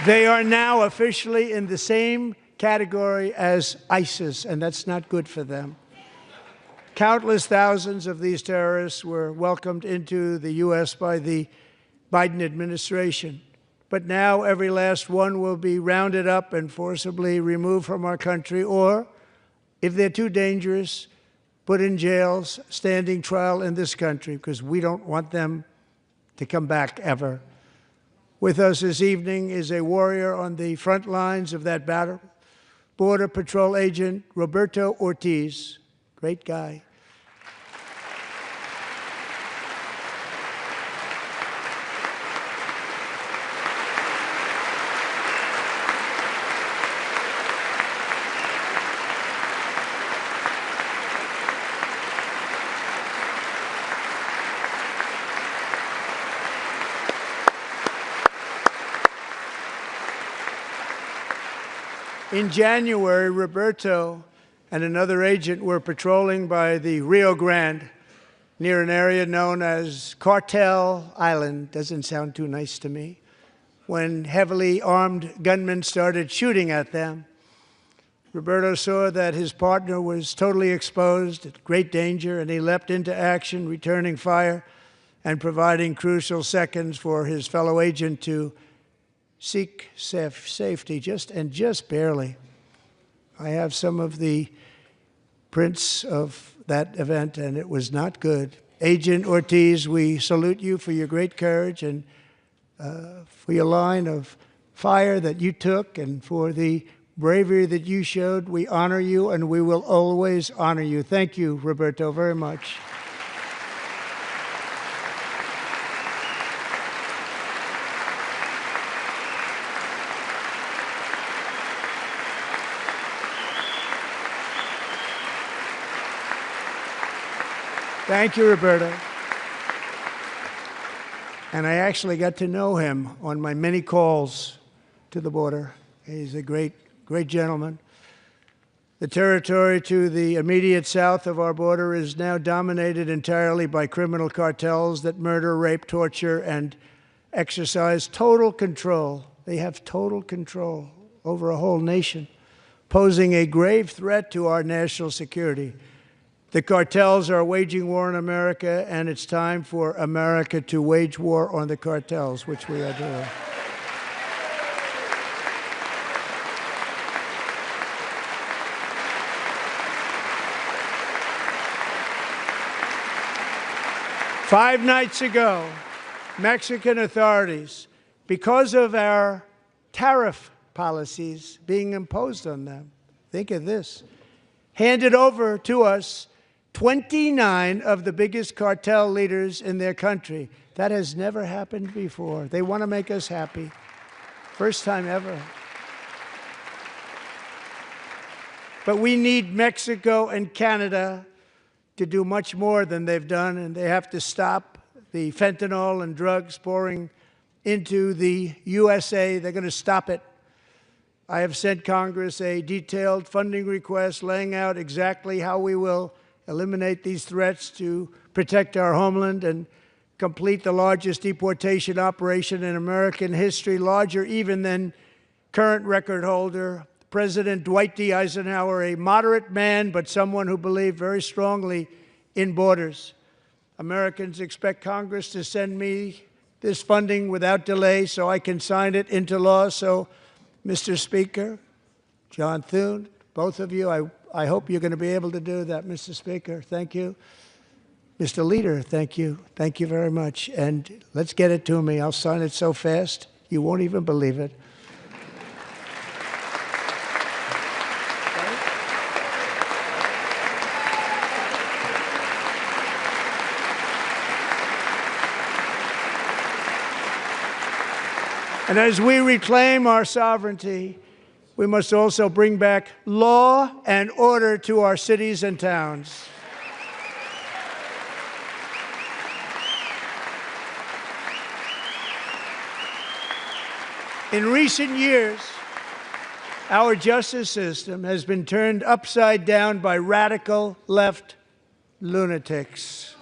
They are now officially in the same category as ISIS, and that's not good for them. Countless thousands of these terrorists were welcomed into the U.S. by the Biden administration. But now every last one will be rounded up and forcibly removed from our country, or, if they're too dangerous, put in jails, standing trial in this country, because we don't want them to come back ever. With us this evening is a warrior on the front lines of that battle, Border Patrol Agent Roberto Ortiz. Great guy. In January, Roberto and another agent were patrolling by the Rio Grande near an area known as Cartel Island. Doesn't sound too nice to me. When heavily armed gunmen started shooting at them, Roberto saw that his partner was totally exposed, at great danger, and he leapt into action, returning fire and providing crucial seconds for his fellow agent to seek safety, just barely. I have some of the prints of that event, and it was not good. Agent Ortiz, we salute you for your great courage and for your line of fire that you took and for the bravery that you showed. We honor you, and we will always honor you. Thank you, Roberto, very much. Thank you, Roberta. And I actually got to know him on my many calls to the border. He's a great, great gentleman. The territory to the immediate south of our border is now dominated entirely by criminal cartels that murder, rape, torture, and exercise total control. They have total control over a whole nation, posing a grave threat to our national security. The cartels are waging war on America, and it's time for America to wage war on the cartels, which we are doing. Five nights ago, Mexican authorities, because of our tariff policies being imposed on them, think of this, handed over to us 29 of the biggest cartel leaders in their country. That has never happened before. They want to make us happy. First time ever. But we need Mexico and Canada to do much more than they've done, and they have to stop the fentanyl and drugs pouring into the USA. They're going to stop it. I have sent Congress a detailed funding request laying out exactly how we will eliminate these threats to protect our homeland and complete the largest deportation operation in American history, larger even than current record holder President Dwight D. Eisenhower, a moderate man, but someone who believed very strongly in borders. Americans expect Congress to send me this funding without delay so I can sign it into law. So, Mr. Speaker, John Thune, both of you, I hope you're going to be able to do that, Mr. Speaker. Thank you. Mr. Leader, thank you. Thank you very much. And let's get it to me. I'll sign it so fast, you won't even believe it. And as we reclaim our sovereignty, we must also bring back law and order to our cities and towns. In recent years, our justice system has been turned upside down by radical left lunatics.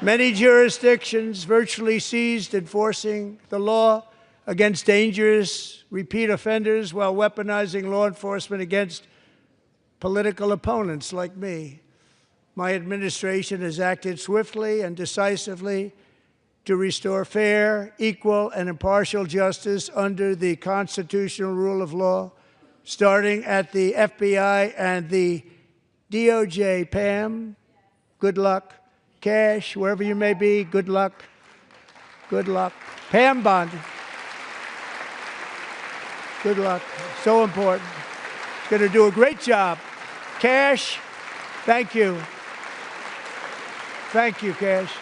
Many jurisdictions virtually ceased enforcing the law against dangerous repeat offenders while weaponizing law enforcement against political opponents like me. My administration has acted swiftly and decisively to restore fair, equal, and impartial justice under the constitutional rule of law, starting at the FBI and the DOJ. Pam, good luck. Cash, wherever you may be, good luck. Good luck. Pam Bondi. Good luck. So important. Going to do a great job. Cash, thank you. Thank you, Cash.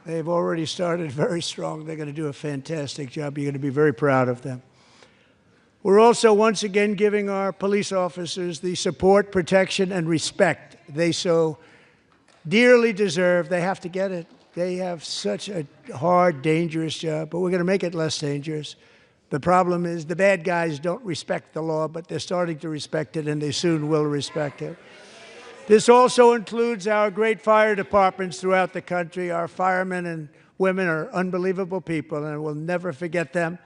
They've already started very strong. They're going to do a fantastic job. You're going to be very proud of them. We're also once again giving our police officers the support, protection, and respect they so dearly deserve. They have to get it. They have such a hard, dangerous job, but we're going to make it less dangerous. The problem is the bad guys don't respect the law, but they're starting to respect it, and they soon will respect it. This also includes our great fire departments throughout the country. Our firemen and women are unbelievable people, and we'll never forget them.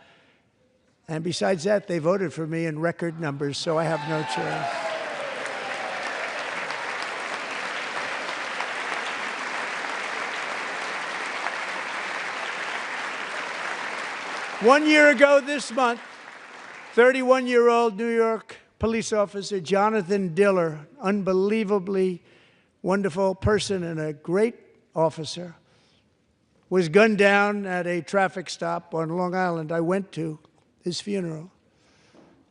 And besides that, they voted for me in record numbers, so I have no choice. One year ago this month, 31-year-old New York police officer Jonathan Diller, unbelievably wonderful person and a great officer, was gunned down at a traffic stop on Long Island. I went to his funeral.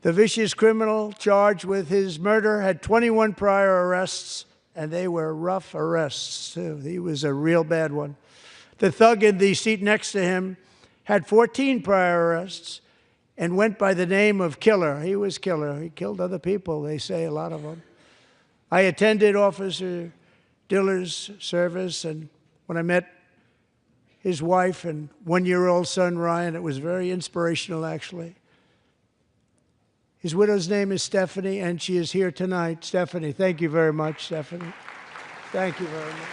The vicious criminal charged with his murder had 21 prior arrests, and they were rough arrests, too. He was a real bad one. The thug in the seat next to him had 14 prior arrests, and went by the name of Killer. He was Killer. He killed other people, they say, a lot of them. I attended Officer Diller's service, and when I met his wife and one-year-old son, Ryan, it was very inspirational, actually. His widow's name is Stephanie, and she is here tonight. Stephanie, thank you very much, Stephanie. Thank you very much.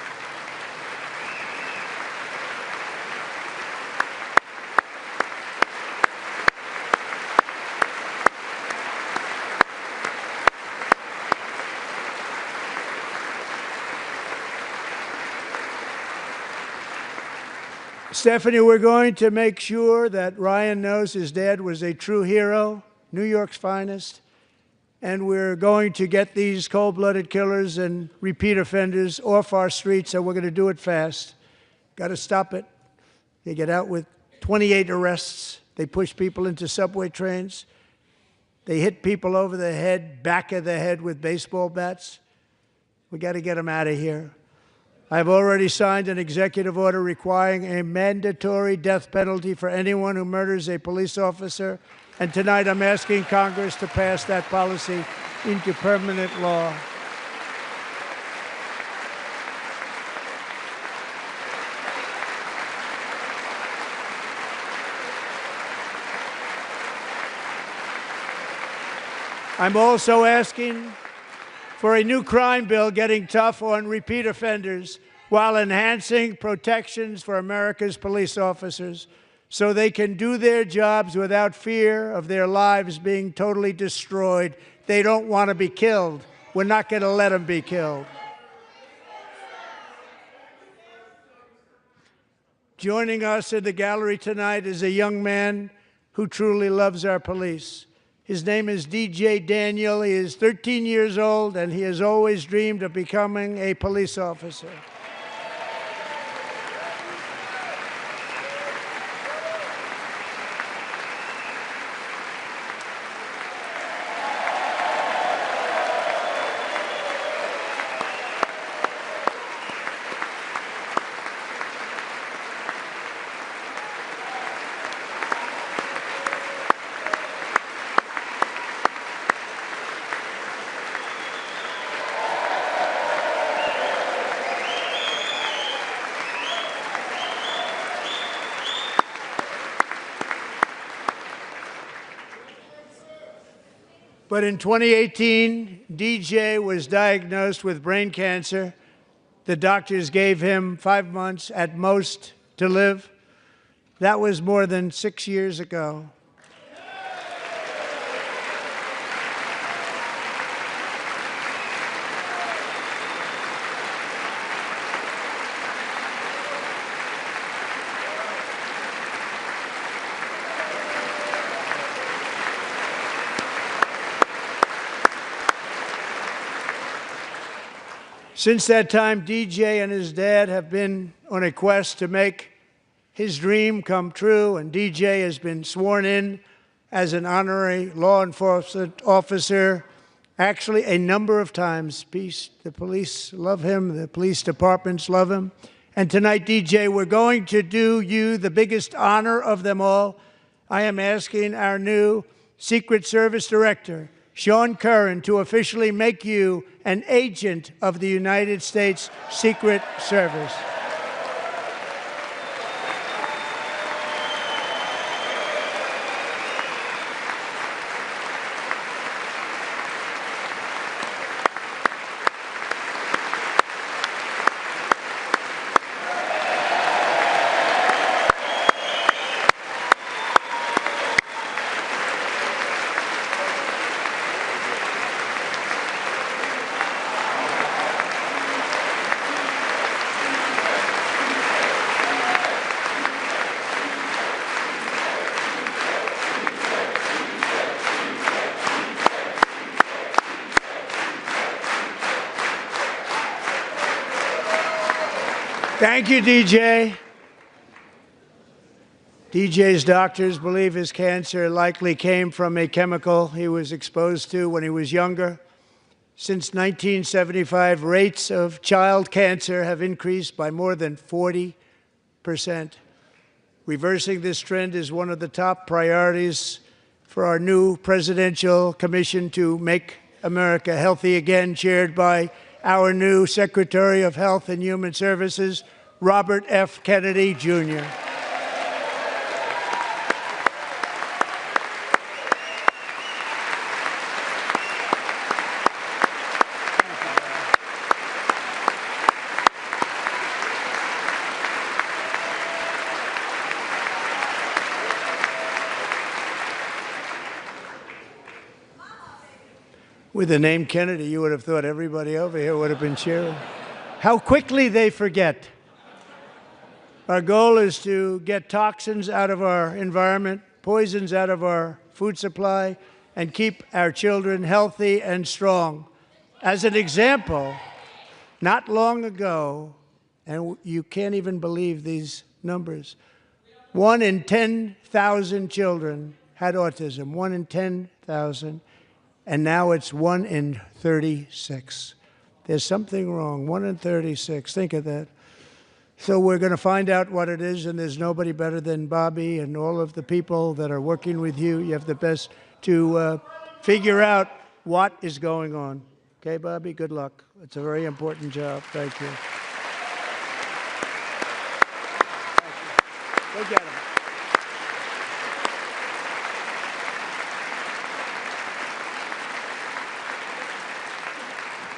Stephanie, we're going to make sure that Ryan knows his dad was a true hero, New York's finest, and we're going to get these cold-blooded killers and repeat offenders off our streets, and we're going to do it fast. Got to stop it. They get out with 28 arrests. They push people into subway trains. They hit people over the head, back of the head with baseball bats. We got to get them out of here. I've already signed an executive order requiring a mandatory death penalty for anyone who murders a police officer, and tonight I'm asking Congress to pass that policy into permanent law. I'm also asking for a new crime bill getting tough on repeat offenders while enhancing protections for America's police officers so they can do their jobs without fear of their lives being totally destroyed. They don't want to be killed. We're not going to let them be killed. Joining us in the gallery tonight is a young man who truly loves our police. His name is DJ Daniel. He is 13 years old, and he has always dreamed of becoming a police officer. But in 2018, DJ was diagnosed with brain cancer. The doctors gave him 5 months at most to live. That was more than 6 years ago. Since that time, DJ and his dad have been on a quest to make his dream come true, and DJ has been sworn in as an honorary law enforcement officer, actually a number of times. The police love him, the police departments love him. And tonight, DJ, we're going to do you the biggest honor of them all. I am asking our new Secret Service Director, Sean Curran, to officially make you an agent of the United States Secret Service. Thank you, DJ. DJ's doctors believe his cancer likely came from a chemical he was exposed to when he was younger. Since 1975, rates of child cancer have increased by more than 40%. Reversing this trend is one of the top priorities for our new presidential commission to make America healthy again, chaired by our new Secretary of Health and Human Services, Robert F. Kennedy, Jr. With the name Kennedy, you would have thought everybody over here would have been cheering. How quickly they forget. Our goal is to get toxins out of our environment, poisons out of our food supply, and keep our children healthy and strong. As an example, not long ago, and you can't even believe these numbers, 1 in 10,000 children had autism, 1 in 10,000. And now it's 1 in 36. There's something wrong, 1 in 36. Think of that. So we're going to find out what it is, and there's nobody better than Bobby and all of the people that are working with you. You have the best to figure out what is going on. Okay, Bobby, good luck. It's a very important job. Thank you. Thank you. Go get him.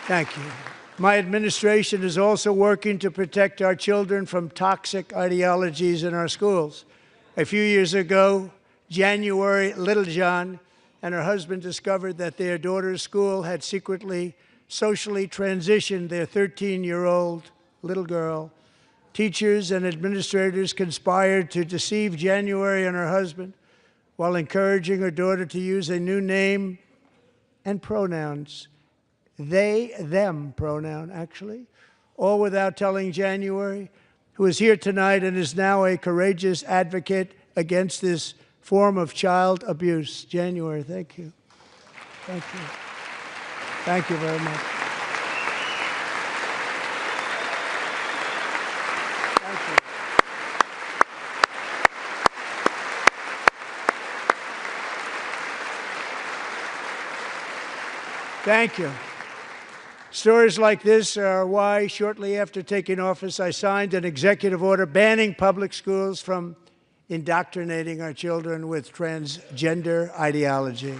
Thank you. My administration is also working to protect our children from toxic ideologies in our schools. A few years ago, January Littlejohn and her husband discovered that their daughter's school had secretly socially transitioned their 13-year-old little girl. Teachers and administrators conspired to deceive January and her husband while encouraging her daughter to use a new name and pronouns. They, them pronoun, actually, all without telling January, who is here tonight and is now a courageous advocate against this form of child abuse. January, thank you. Thank you. Thank you very much. Thank you. Thank you. Stories like this are why, shortly after taking office, I signed an executive order banning public schools from indoctrinating our children with transgender ideology.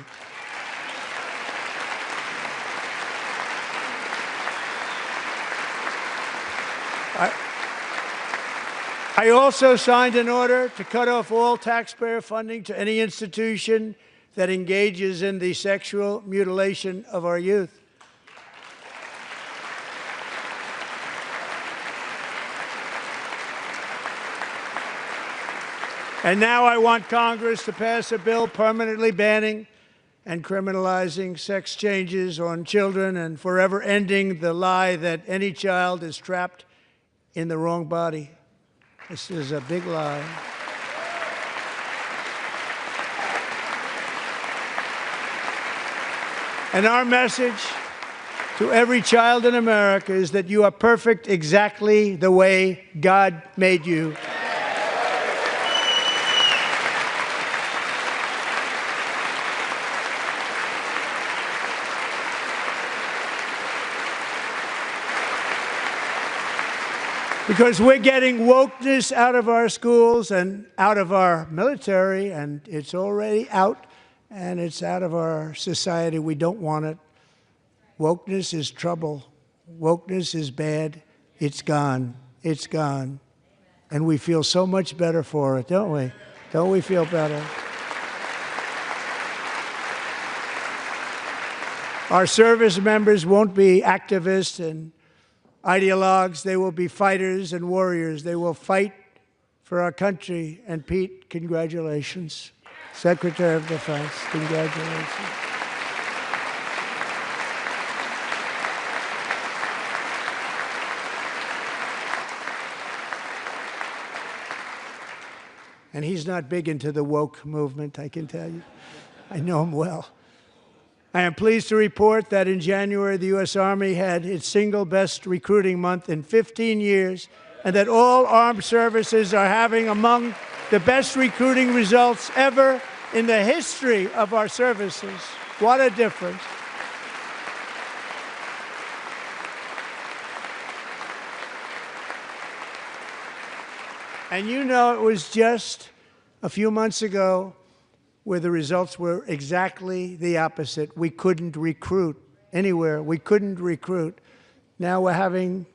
I also signed an order to cut off all taxpayer funding to any institution that engages in the sexual mutilation of our youth. And now I want Congress to pass a bill permanently banning and criminalizing sex changes on children and forever ending the lie that any child is trapped in the wrong body. This is a big lie. And our message to every child in America is that you are perfect exactly the way God made you. Because we're getting wokeness out of our schools and out of our military, and it's already out, and it's out of our society. We don't want it. Wokeness is trouble. Wokeness is bad. It's gone. It's gone. And we feel so much better for it, don't we? Don't we feel better? Our service members won't be activists and ideologues. They will be fighters and warriors. They will fight for our country. And Pete, congratulations. Secretary of Defense, congratulations. And he's not big into the woke movement, I can tell you. I know him well. I am pleased to report that in January, the U.S. Army had its single best recruiting month in 15 years, and that all armed services are having among the best recruiting results ever in the history of our services. What a difference. And you know, it was just a few months ago where the results were exactly the opposite. We couldn't recruit anywhere. We couldn't recruit. Now we're having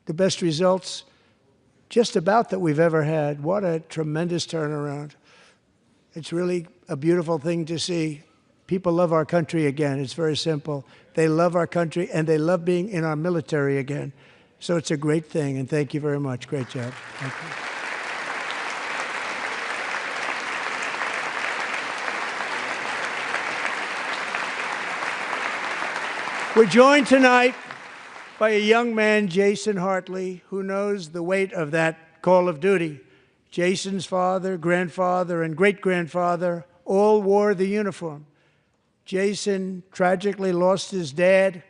the best results just about that we've ever had. What a tremendous turnaround. It's really a beautiful thing to see. People love our country again. It's very simple. They love our country, and they love being in our military again. So it's a great thing, and thank you very much. Great job. Thank you. We're joined tonight by a young man, Jason Hartley, who knows the weight of that call of duty. Jason's father, grandfather, and great-grandfather all wore the uniform. Jason tragically lost his dad,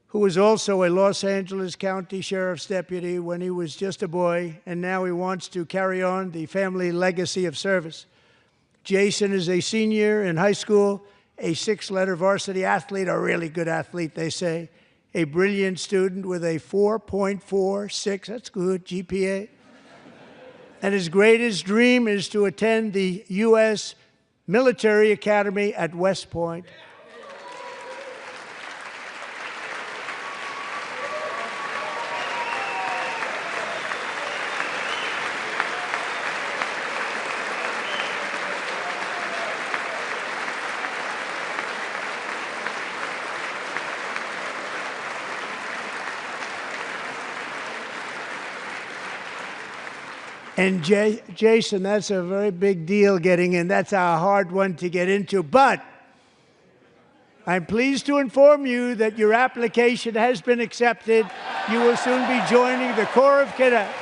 who was also a Los Angeles County Sheriff's deputy when he was just a boy, and now he wants to carry on the family legacy of service. Jason is a senior in high school, a six-letter varsity athlete, a really good athlete, they say, a brilliant student with a 4.46, that's good, GPA. And his greatest dream is to attend the U.S. Military Academy at West Point. And Jason, that's a very big deal getting in. That's a hard one to get into. But I'm pleased to inform you that your application has been accepted. You will soon be joining the Corps of Cadets.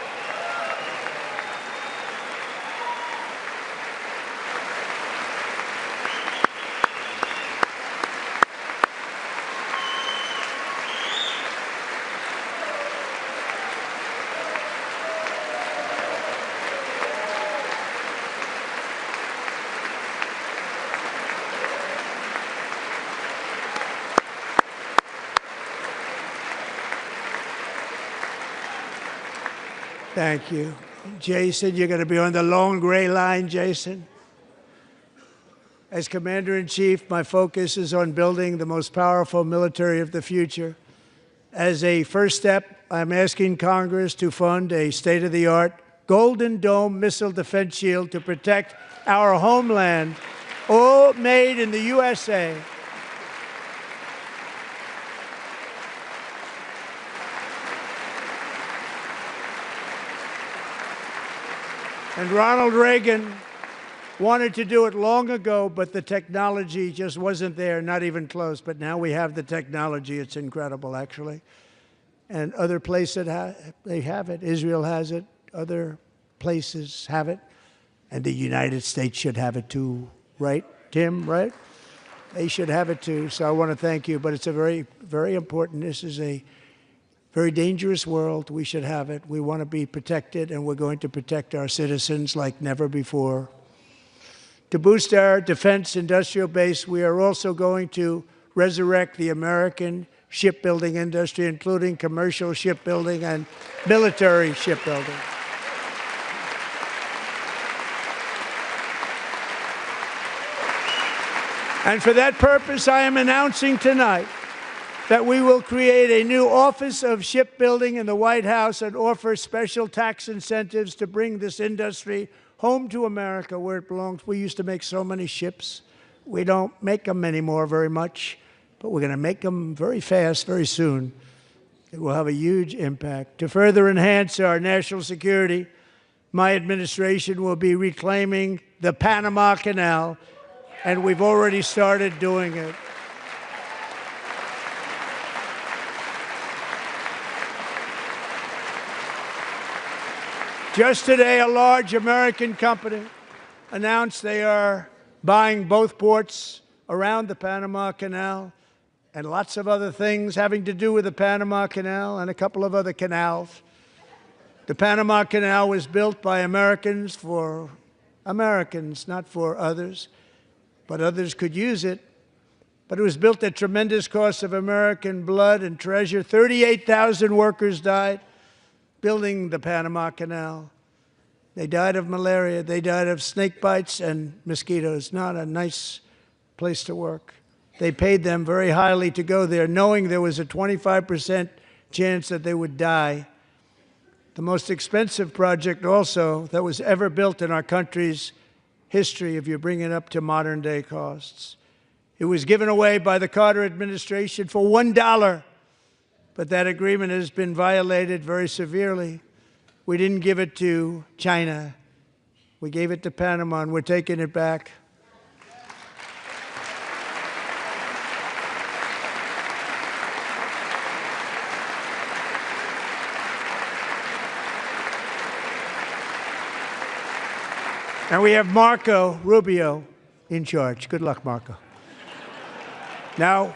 Thank you. Jason, you're going to be on the long gray line, Jason. As Commander-in-Chief, my focus is on building the most powerful military of the future. As a first step, I'm asking Congress to fund a state-of-the-art Golden Dome missile defense shield to protect our homeland, all made in the USA. And Ronald Reagan wanted to do it long ago, but the technology just wasn't there, not even close. But now we have the technology. It's incredible, actually. And other places, they have it. Israel has it. Other places have it. And the United States should have it too, right, Tim, right? They should have it too. So I want to thank you. But it's a very, very important. This is a very dangerous world. We should have it. We want to be protected, and we're going to protect our citizens like never before. To boost our defense industrial base, we are also going to resurrect the American shipbuilding industry, including commercial shipbuilding and military shipbuilding. And for that purpose, I am announcing tonight that we will create a new Office of Shipbuilding in the White House and offer special tax incentives to bring this industry home to America where it belongs. We used to make so many ships. We don't make them anymore very much, but we're going to make them very fast, very soon. It will have a huge impact. To further enhance our national security, my administration will be reclaiming the Panama Canal, and we've already started doing it. Just today, a large American company announced they are buying both ports around the Panama Canal and lots of other things having to do with the Panama Canal and a couple of other canals. The Panama Canal was built by Americans for Americans, not for others, but others could use it. But it was built at tremendous cost of American blood and treasure. 38,000 workers died building the Panama Canal. They died of malaria. They died of snake bites and mosquitoes. Not a nice place to work. They paid them very highly to go there, knowing there was a 25% chance that they would die. The most expensive project also that was ever built in our country's history, if you bring it up to modern day costs. It was given away by the Carter administration for $1, but that agreement has been violated very severely. We didn't give it to China. We gave it to Panama, and we're taking it back. And we have Marco Rubio in charge. Good luck, Marco. Now,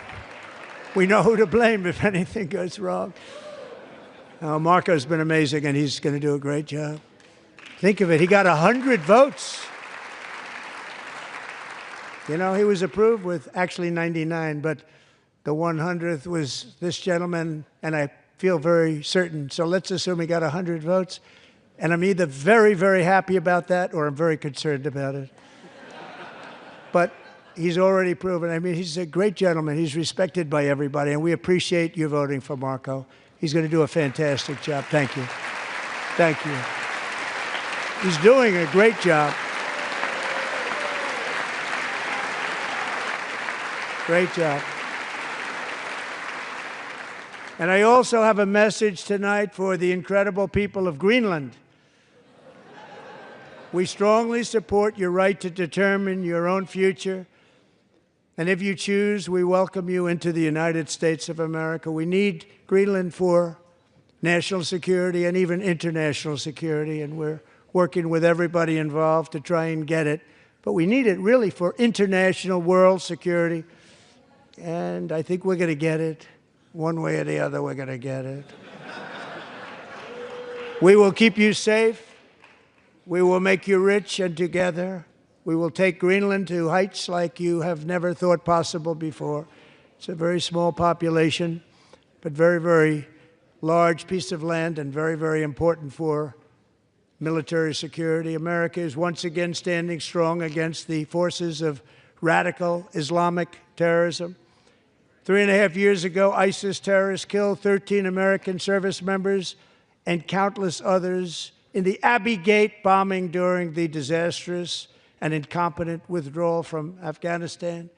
we know who to blame if anything goes wrong. Marco's been amazing, and he's going to do a great job. Think of it. He got 100 votes. You know, he was approved with actually 99, but the 100th was this gentleman, and I feel very certain. So let's assume he got 100 votes. And I'm either very, very happy about that or I'm very concerned about it. But he's already proven. I mean, he's a great gentleman. He's respected by everybody, and we appreciate you voting for Marco. He's going to do a fantastic job. Thank you. Thank you. He's doing a great job. Great job. And I also have a message tonight for the incredible people of Greenland. We strongly support your right to determine your own future. And if you choose, we welcome you into the United States of America. We need Greenland for national security and even international security, and we're working with everybody involved to try and get it. But we need it really for international world security, and I think we're going to get it. One way or the other, we're going to get it. We will keep you safe. We will make you rich, and together we will take Greenland to heights like you have never thought possible before. It's a very small population, but very, very large piece of land and very, very important for military security. America is once again standing strong against the forces of radical Islamic terrorism. 3.5 years ago, ISIS terrorists killed 13 American service members and countless others in the Abbey Gate bombing during the disastrous and incompetent withdrawal from Afghanistan.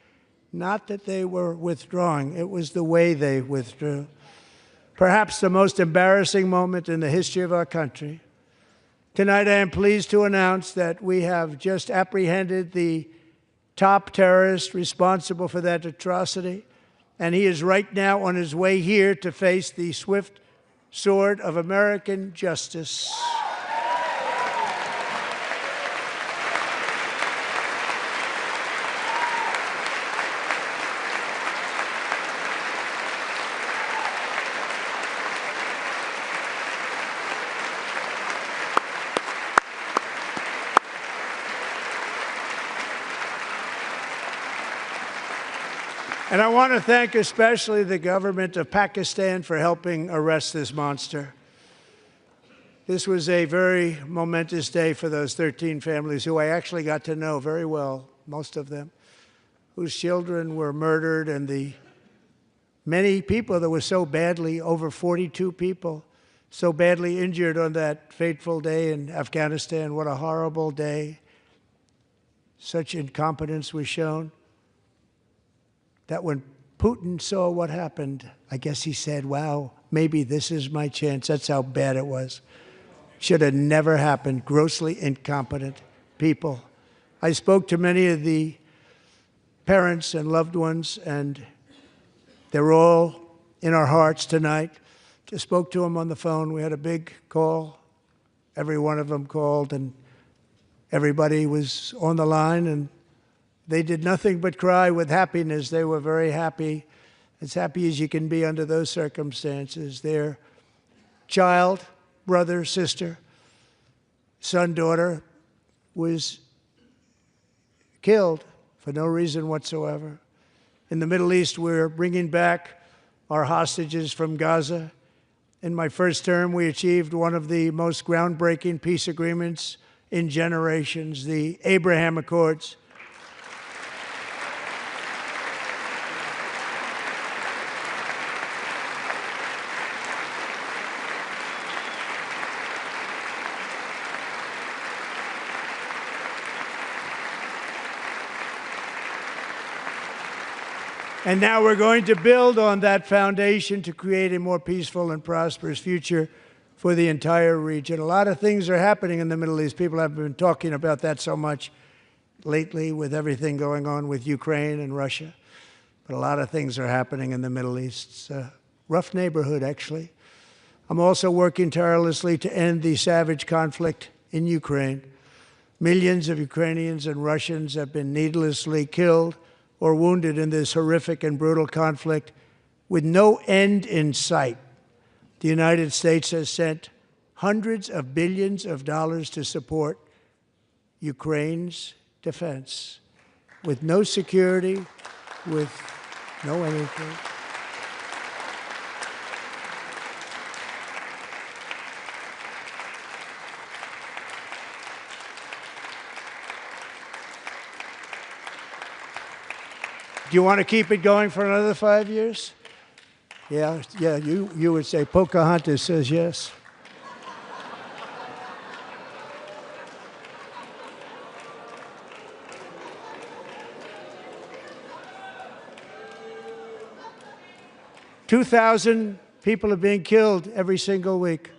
Not that they were withdrawing, it was the way they withdrew. Perhaps the most embarrassing moment in the history of our country. Tonight, I am pleased to announce that we have just apprehended the top terrorist responsible for that atrocity, and he is right now on his way here to face the swift sword of American justice. And I want to thank especially the government of Pakistan for helping arrest this monster. This was a very momentous day for those 13 families who I actually got to know very well, most of them, whose children were murdered, and the many people that were so badly, over 42 people, so badly injured on that fateful day in Afghanistan. What a horrible day. Such incompetence was shown that when Putin saw what happened, I guess he said, wow, maybe this is my chance. That's how bad it was. Should have never happened. Grossly incompetent people. I spoke to many of the parents and loved ones, and they're all in our hearts tonight. Just spoke to them on the phone. We had a big call. Every one of them called, and everybody was on the line, and they did nothing but cry with happiness. They were very happy, as happy as you can be under those circumstances. Their child, brother, sister, son, daughter was killed for no reason whatsoever. In the Middle East, we're bringing back our hostages from Gaza. In my first term, we achieved one of the most groundbreaking peace agreements in generations, the Abraham Accords. And now we're going to build on that foundation to create a more peaceful and prosperous future for the entire region. A lot of things are happening in the Middle East. People haven't been talking about that so much lately with everything going on with Ukraine and Russia. But a lot of things are happening in the Middle East. It's a rough neighborhood, actually. I'm also working tirelessly to end the savage conflict in Ukraine. Millions of Ukrainians and Russians have been needlessly killed or wounded in this horrific and brutal conflict with no end in sight. The United States has sent hundreds of billions of dollars to support Ukraine's defense with no security, with no anything. Do you want to keep it going for another 5 years? Yeah, you would say Pocahontas says yes. $2,000 people are being killed every single week.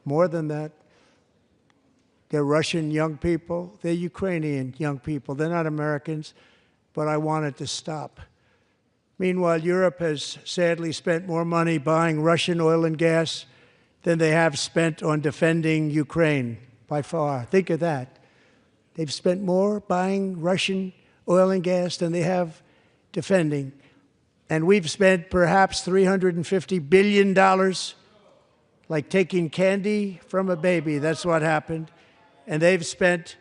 More than that. They're Russian young people. They're Ukrainian young people. They're not Americans. But I want it to stop. Meanwhile, Europe has sadly spent more money buying Russian oil and gas than they have spent on defending Ukraine, by far. Think of that. They've spent more buying Russian oil and gas than they have defending. And we've spent perhaps $350 billion, like taking candy from a baby. That's what happened. And they've spent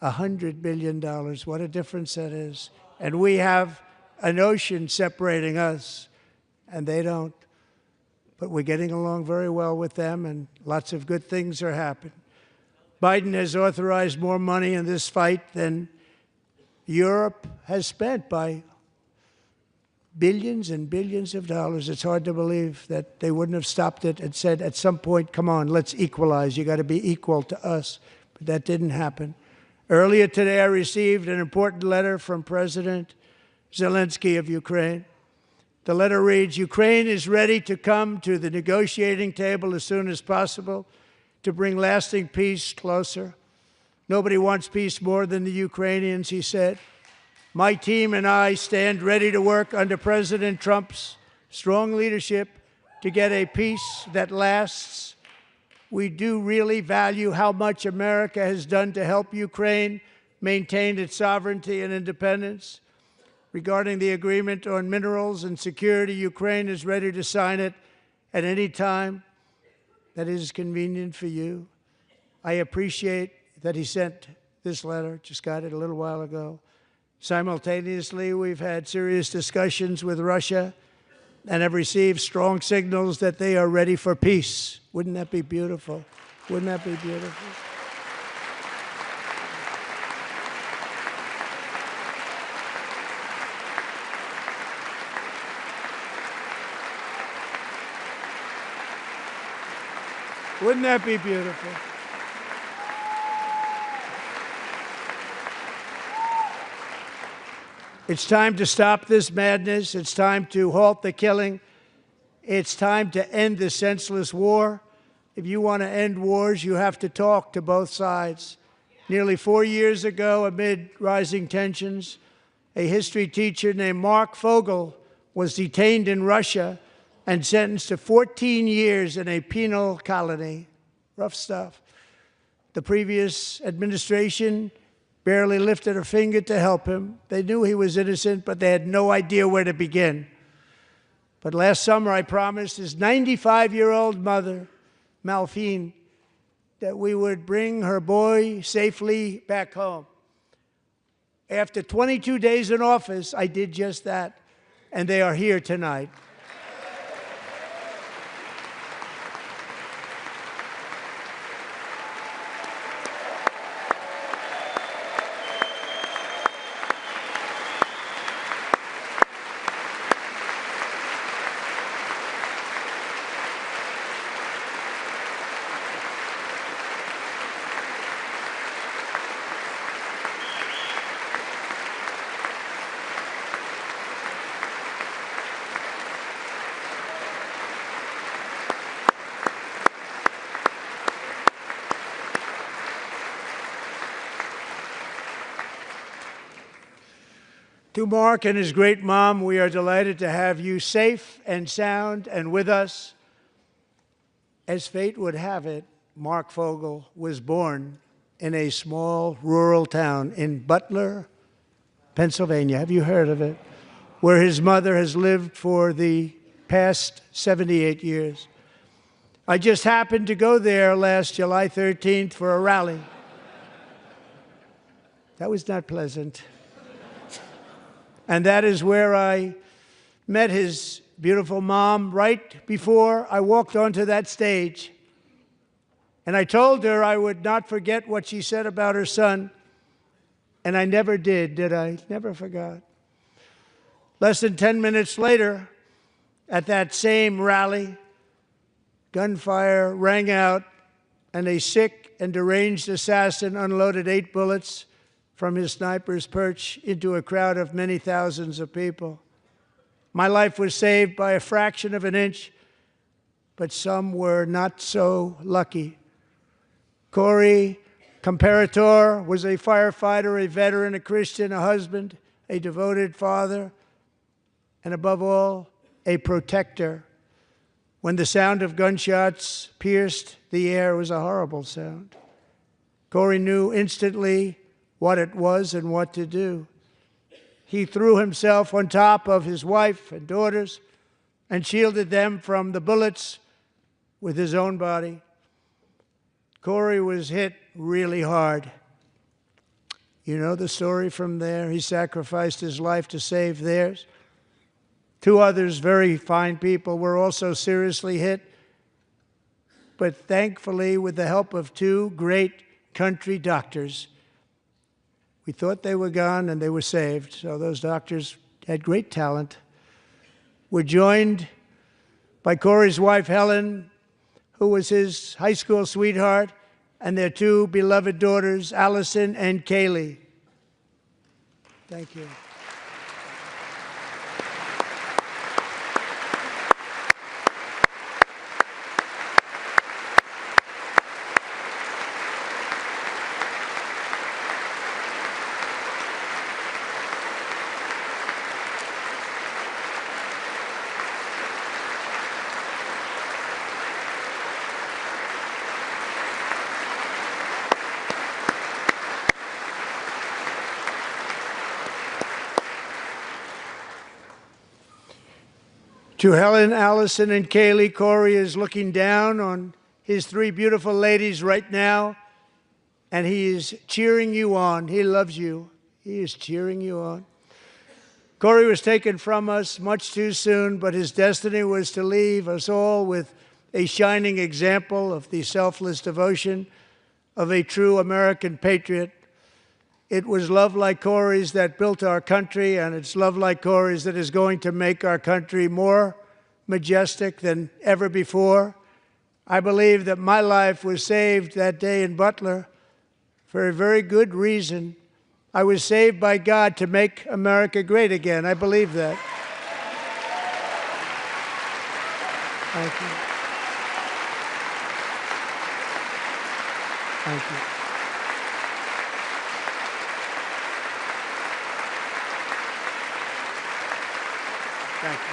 $100 billion. What a difference that is. And we have an ocean separating us, and they don't. But we're getting along very well with them, and lots of good things are happening. Biden has authorized more money in this fight than Europe has spent by billions and billions of dollars. It's hard to believe that they wouldn't have stopped it and said at some point, come on, let's equalize. You got to be equal to us. But that didn't happen. Earlier today, I received an important letter from President Zelensky of Ukraine. The letter reads, Ukraine is ready to come to the negotiating table as soon as possible to bring lasting peace closer. Nobody wants peace more than the Ukrainians, he said. My team and I stand ready to work under President Trump's strong leadership to get a peace that lasts. We do really value how much America has done to help Ukraine maintain its sovereignty and independence. Regarding the agreement on minerals and security, Ukraine is ready to sign it at any time that is convenient for you. I appreciate that he sent this letter, just got it a little while ago. Simultaneously, we've had serious discussions with Russia and have received strong signals that they are ready for peace. Wouldn't that be beautiful? Wouldn't that be beautiful? Wouldn't that be beautiful? It's time to stop this madness. It's time to halt the killing. It's time to end this senseless war. If you want to end wars, you have to talk to both sides. Nearly 4 years ago, amid rising tensions, a history teacher named Mark Fogel was detained in Russia and sentenced to 14 years in a penal colony. Rough stuff. The previous administration barely lifted a finger to help him. They knew he was innocent, but they had no idea where to begin. But last summer, I promised his 95-year-old mother, Malphine, that we would bring her boy safely back home. After 22 days in office, I did just that, and they are here tonight. To Mark and his great mom, we are delighted to have you safe and sound and with us. As fate would have it, Mark Fogel was born in a small rural town in Butler, Pennsylvania. Have you heard of it? Where his mother has lived for the past 78 years. I just happened to go there last July 13th for a rally. That was not pleasant. And that is where I met his beautiful mom right before I walked onto that stage. And I told her I would not forget what she said about her son. And I never did I? Never forgot. Less than 10 minutes later, at that same rally, gunfire rang out, and a sick and deranged assassin unloaded 8 bullets from his sniper's perch into a crowd of many thousands of people. My life was saved by a fraction of an inch, but some were not so lucky. Corey Comparator was a firefighter, a veteran, a Christian, a husband, a devoted father, and above all, a protector. When the sound of gunshots pierced the air, it was a horrible sound. Corey knew instantly what it was and what to do. He threw himself on top of his wife and daughters and shielded them from the bullets with his own body. Corey was hit really hard. You know the story from there. He sacrificed his life to save theirs. 2 others, very fine people, were also seriously hit. But thankfully, with the help of 2 great country doctors, we thought they were gone and they were saved. So those doctors had great talent. We're joined by Corey's wife, Helen, who was his high school sweetheart, and their 2 beloved daughters, Allison and Kaylee. Thank you. To Helen, Allison, and Kaylee, Corey is looking down on his 3 beautiful ladies right now, and he is cheering you on. He loves you. He is cheering you on. Corey was taken from us much too soon, but his destiny was to leave us all with a shining example of the selfless devotion of a true American patriot. It was love like Corey's that built our country, and it's love like Corey's that is going to make our country more majestic than ever before. I believe that my life was saved that day in Butler for a very good reason. I was saved by God to make America great again. I believe that. Thank you. Thank you. Thank you.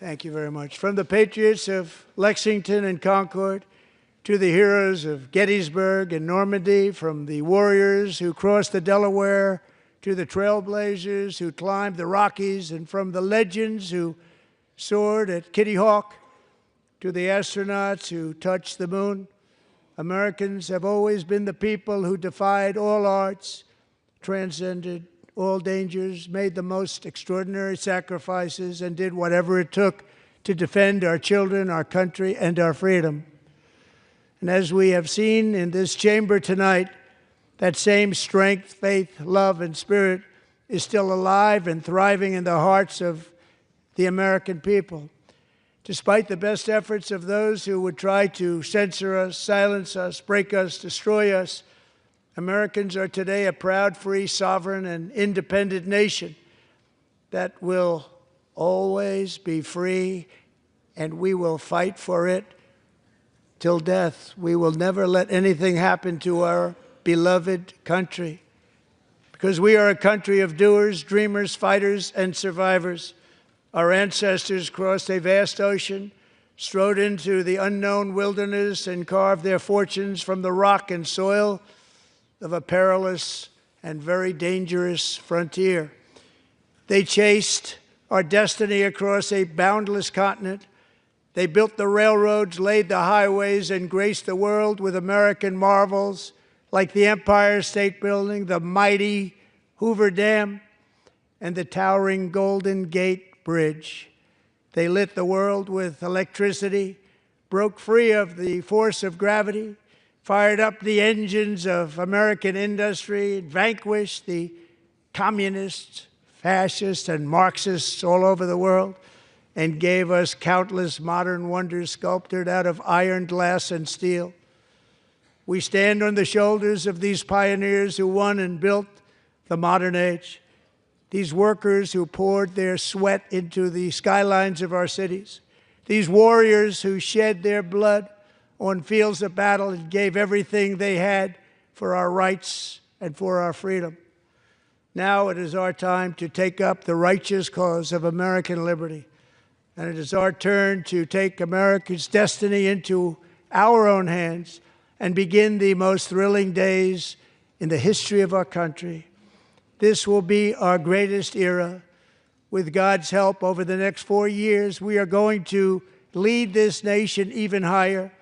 Thank you very much. From the patriots of Lexington and Concord to the heroes of Gettysburg and Normandy, from the warriors who crossed the Delaware to the trailblazers who climbed the Rockies, and from the legends who soared at Kitty Hawk to the astronauts who touched the moon, Americans have always been the people who defied all odds, transcended all dangers, made the most extraordinary sacrifices, and did whatever it took to defend our children, our country, and our freedom. And as we have seen in this chamber tonight, that same strength, faith, love, and spirit is still alive and thriving in the hearts of the American people. Despite the best efforts of those who would try to censor us, silence us, break us, destroy us, Americans are today a proud, free, sovereign, and independent nation that will always be free, and we will fight for it till death. We will never let anything happen to our beloved country, because we are a country of doers, dreamers, fighters, and survivors. Our ancestors crossed a vast ocean, strode into the unknown wilderness, and carved their fortunes from the rock and soil of a perilous and very dangerous frontier. They chased our destiny across a boundless continent. They built the railroads, laid the highways, and graced the world with American marvels like the Empire State Building, the mighty Hoover Dam, and the towering Golden Gate Bridge. They lit the world with electricity, broke free of the force of gravity, fired up the engines of American industry, vanquished the communists, fascists, and Marxists all over the world, and gave us countless modern wonders sculptured out of iron, glass, and steel. We stand on the shoulders of these pioneers who won and built the modern age, these workers who poured their sweat into the skylines of our cities, these warriors who shed their blood on fields of battle and gave everything they had for our rights and for our freedom. Now it is our time to take up the righteous cause of American liberty. And it is our turn to take America's destiny into our own hands and begin the most thrilling days in the history of our country. This will be our greatest era. With God's help, over the next 4 years, we are going to lead this nation even higher,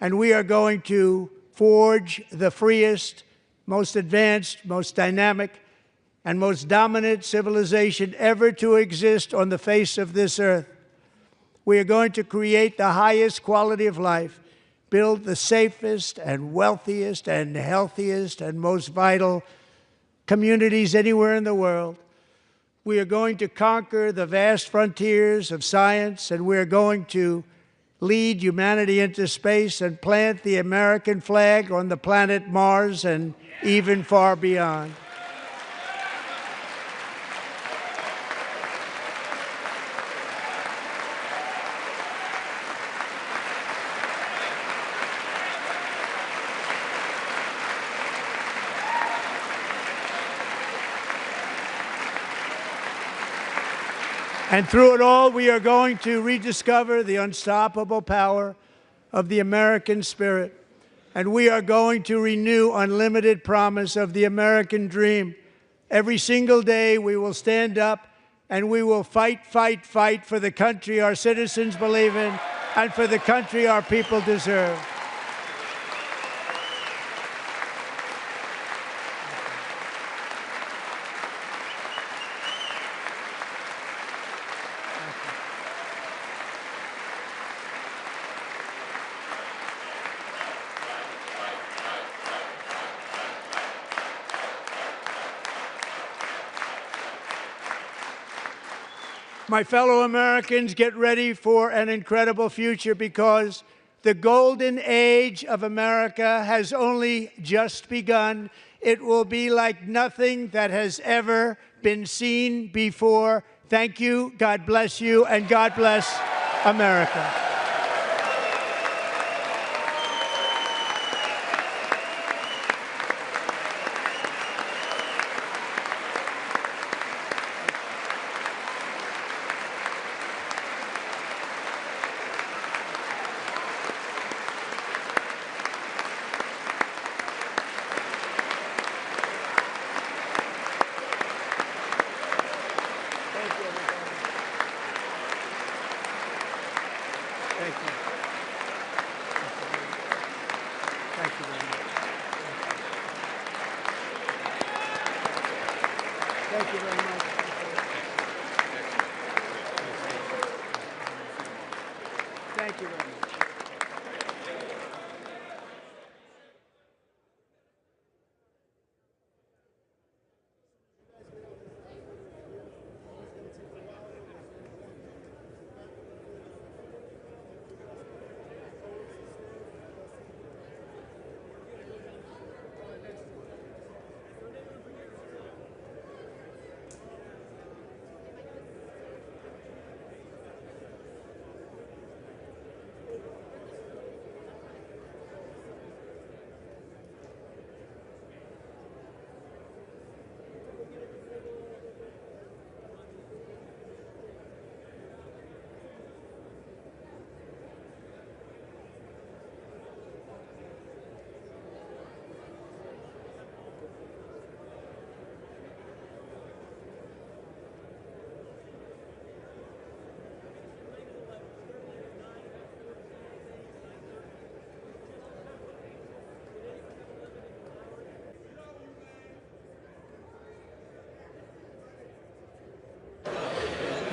and we are going to forge the freest, most advanced, most dynamic, and most dominant civilization ever to exist on the face of this earth. We are going to create the highest quality of life, build the safest and wealthiest and healthiest and most vital communities anywhere in the world. We are going to conquer the vast frontiers of science, and we are going to lead humanity into space and plant the American flag on the planet Mars and even far beyond. And through it all, we are going to rediscover the unstoppable power of the American spirit. And we are going to renew unlimited promise of the American dream. Every single day, we will stand up and we will fight, fight, fight for the country our citizens believe in and for the country our people deserve. My fellow Americans, get ready for an incredible future, because the golden age of America has only just begun. It will be like nothing that has ever been seen before. Thank you, God bless you, and God bless America. Thank Thank you very much.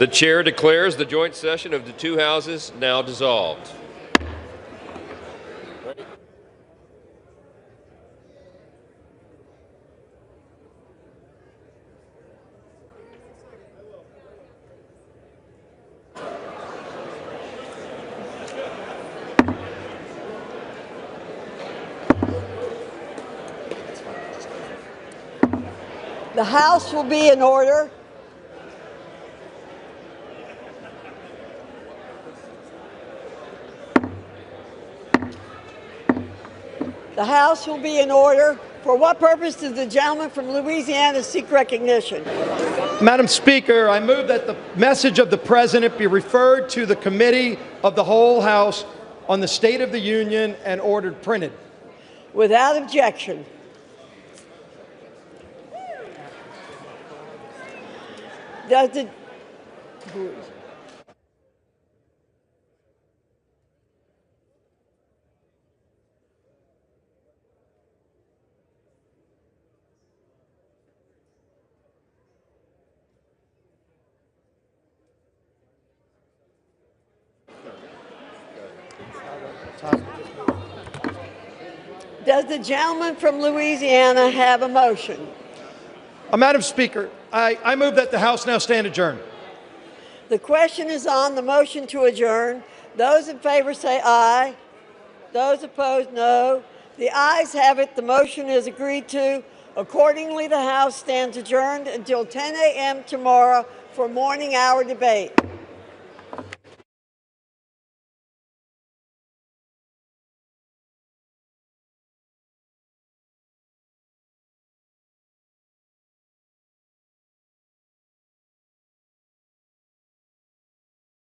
The chair declares the joint session of the two houses now dissolved. The House will be in order. The House will be in order. For what purpose does the gentleman from Louisiana seek recognition? Madam Speaker, I move that the message of the President be referred to the Committee of the Whole House on the State of the Union and ordered printed. Without objection. Does the Does the gentleman from Louisiana have a motion? Madam Speaker, I move that the House now stand adjourned. The question is on the motion to adjourn. Those in favor say aye. Those opposed, no. The ayes have it. The motion is agreed to. Accordingly, the House stands adjourned until 10 a.m. tomorrow for morning hour debate.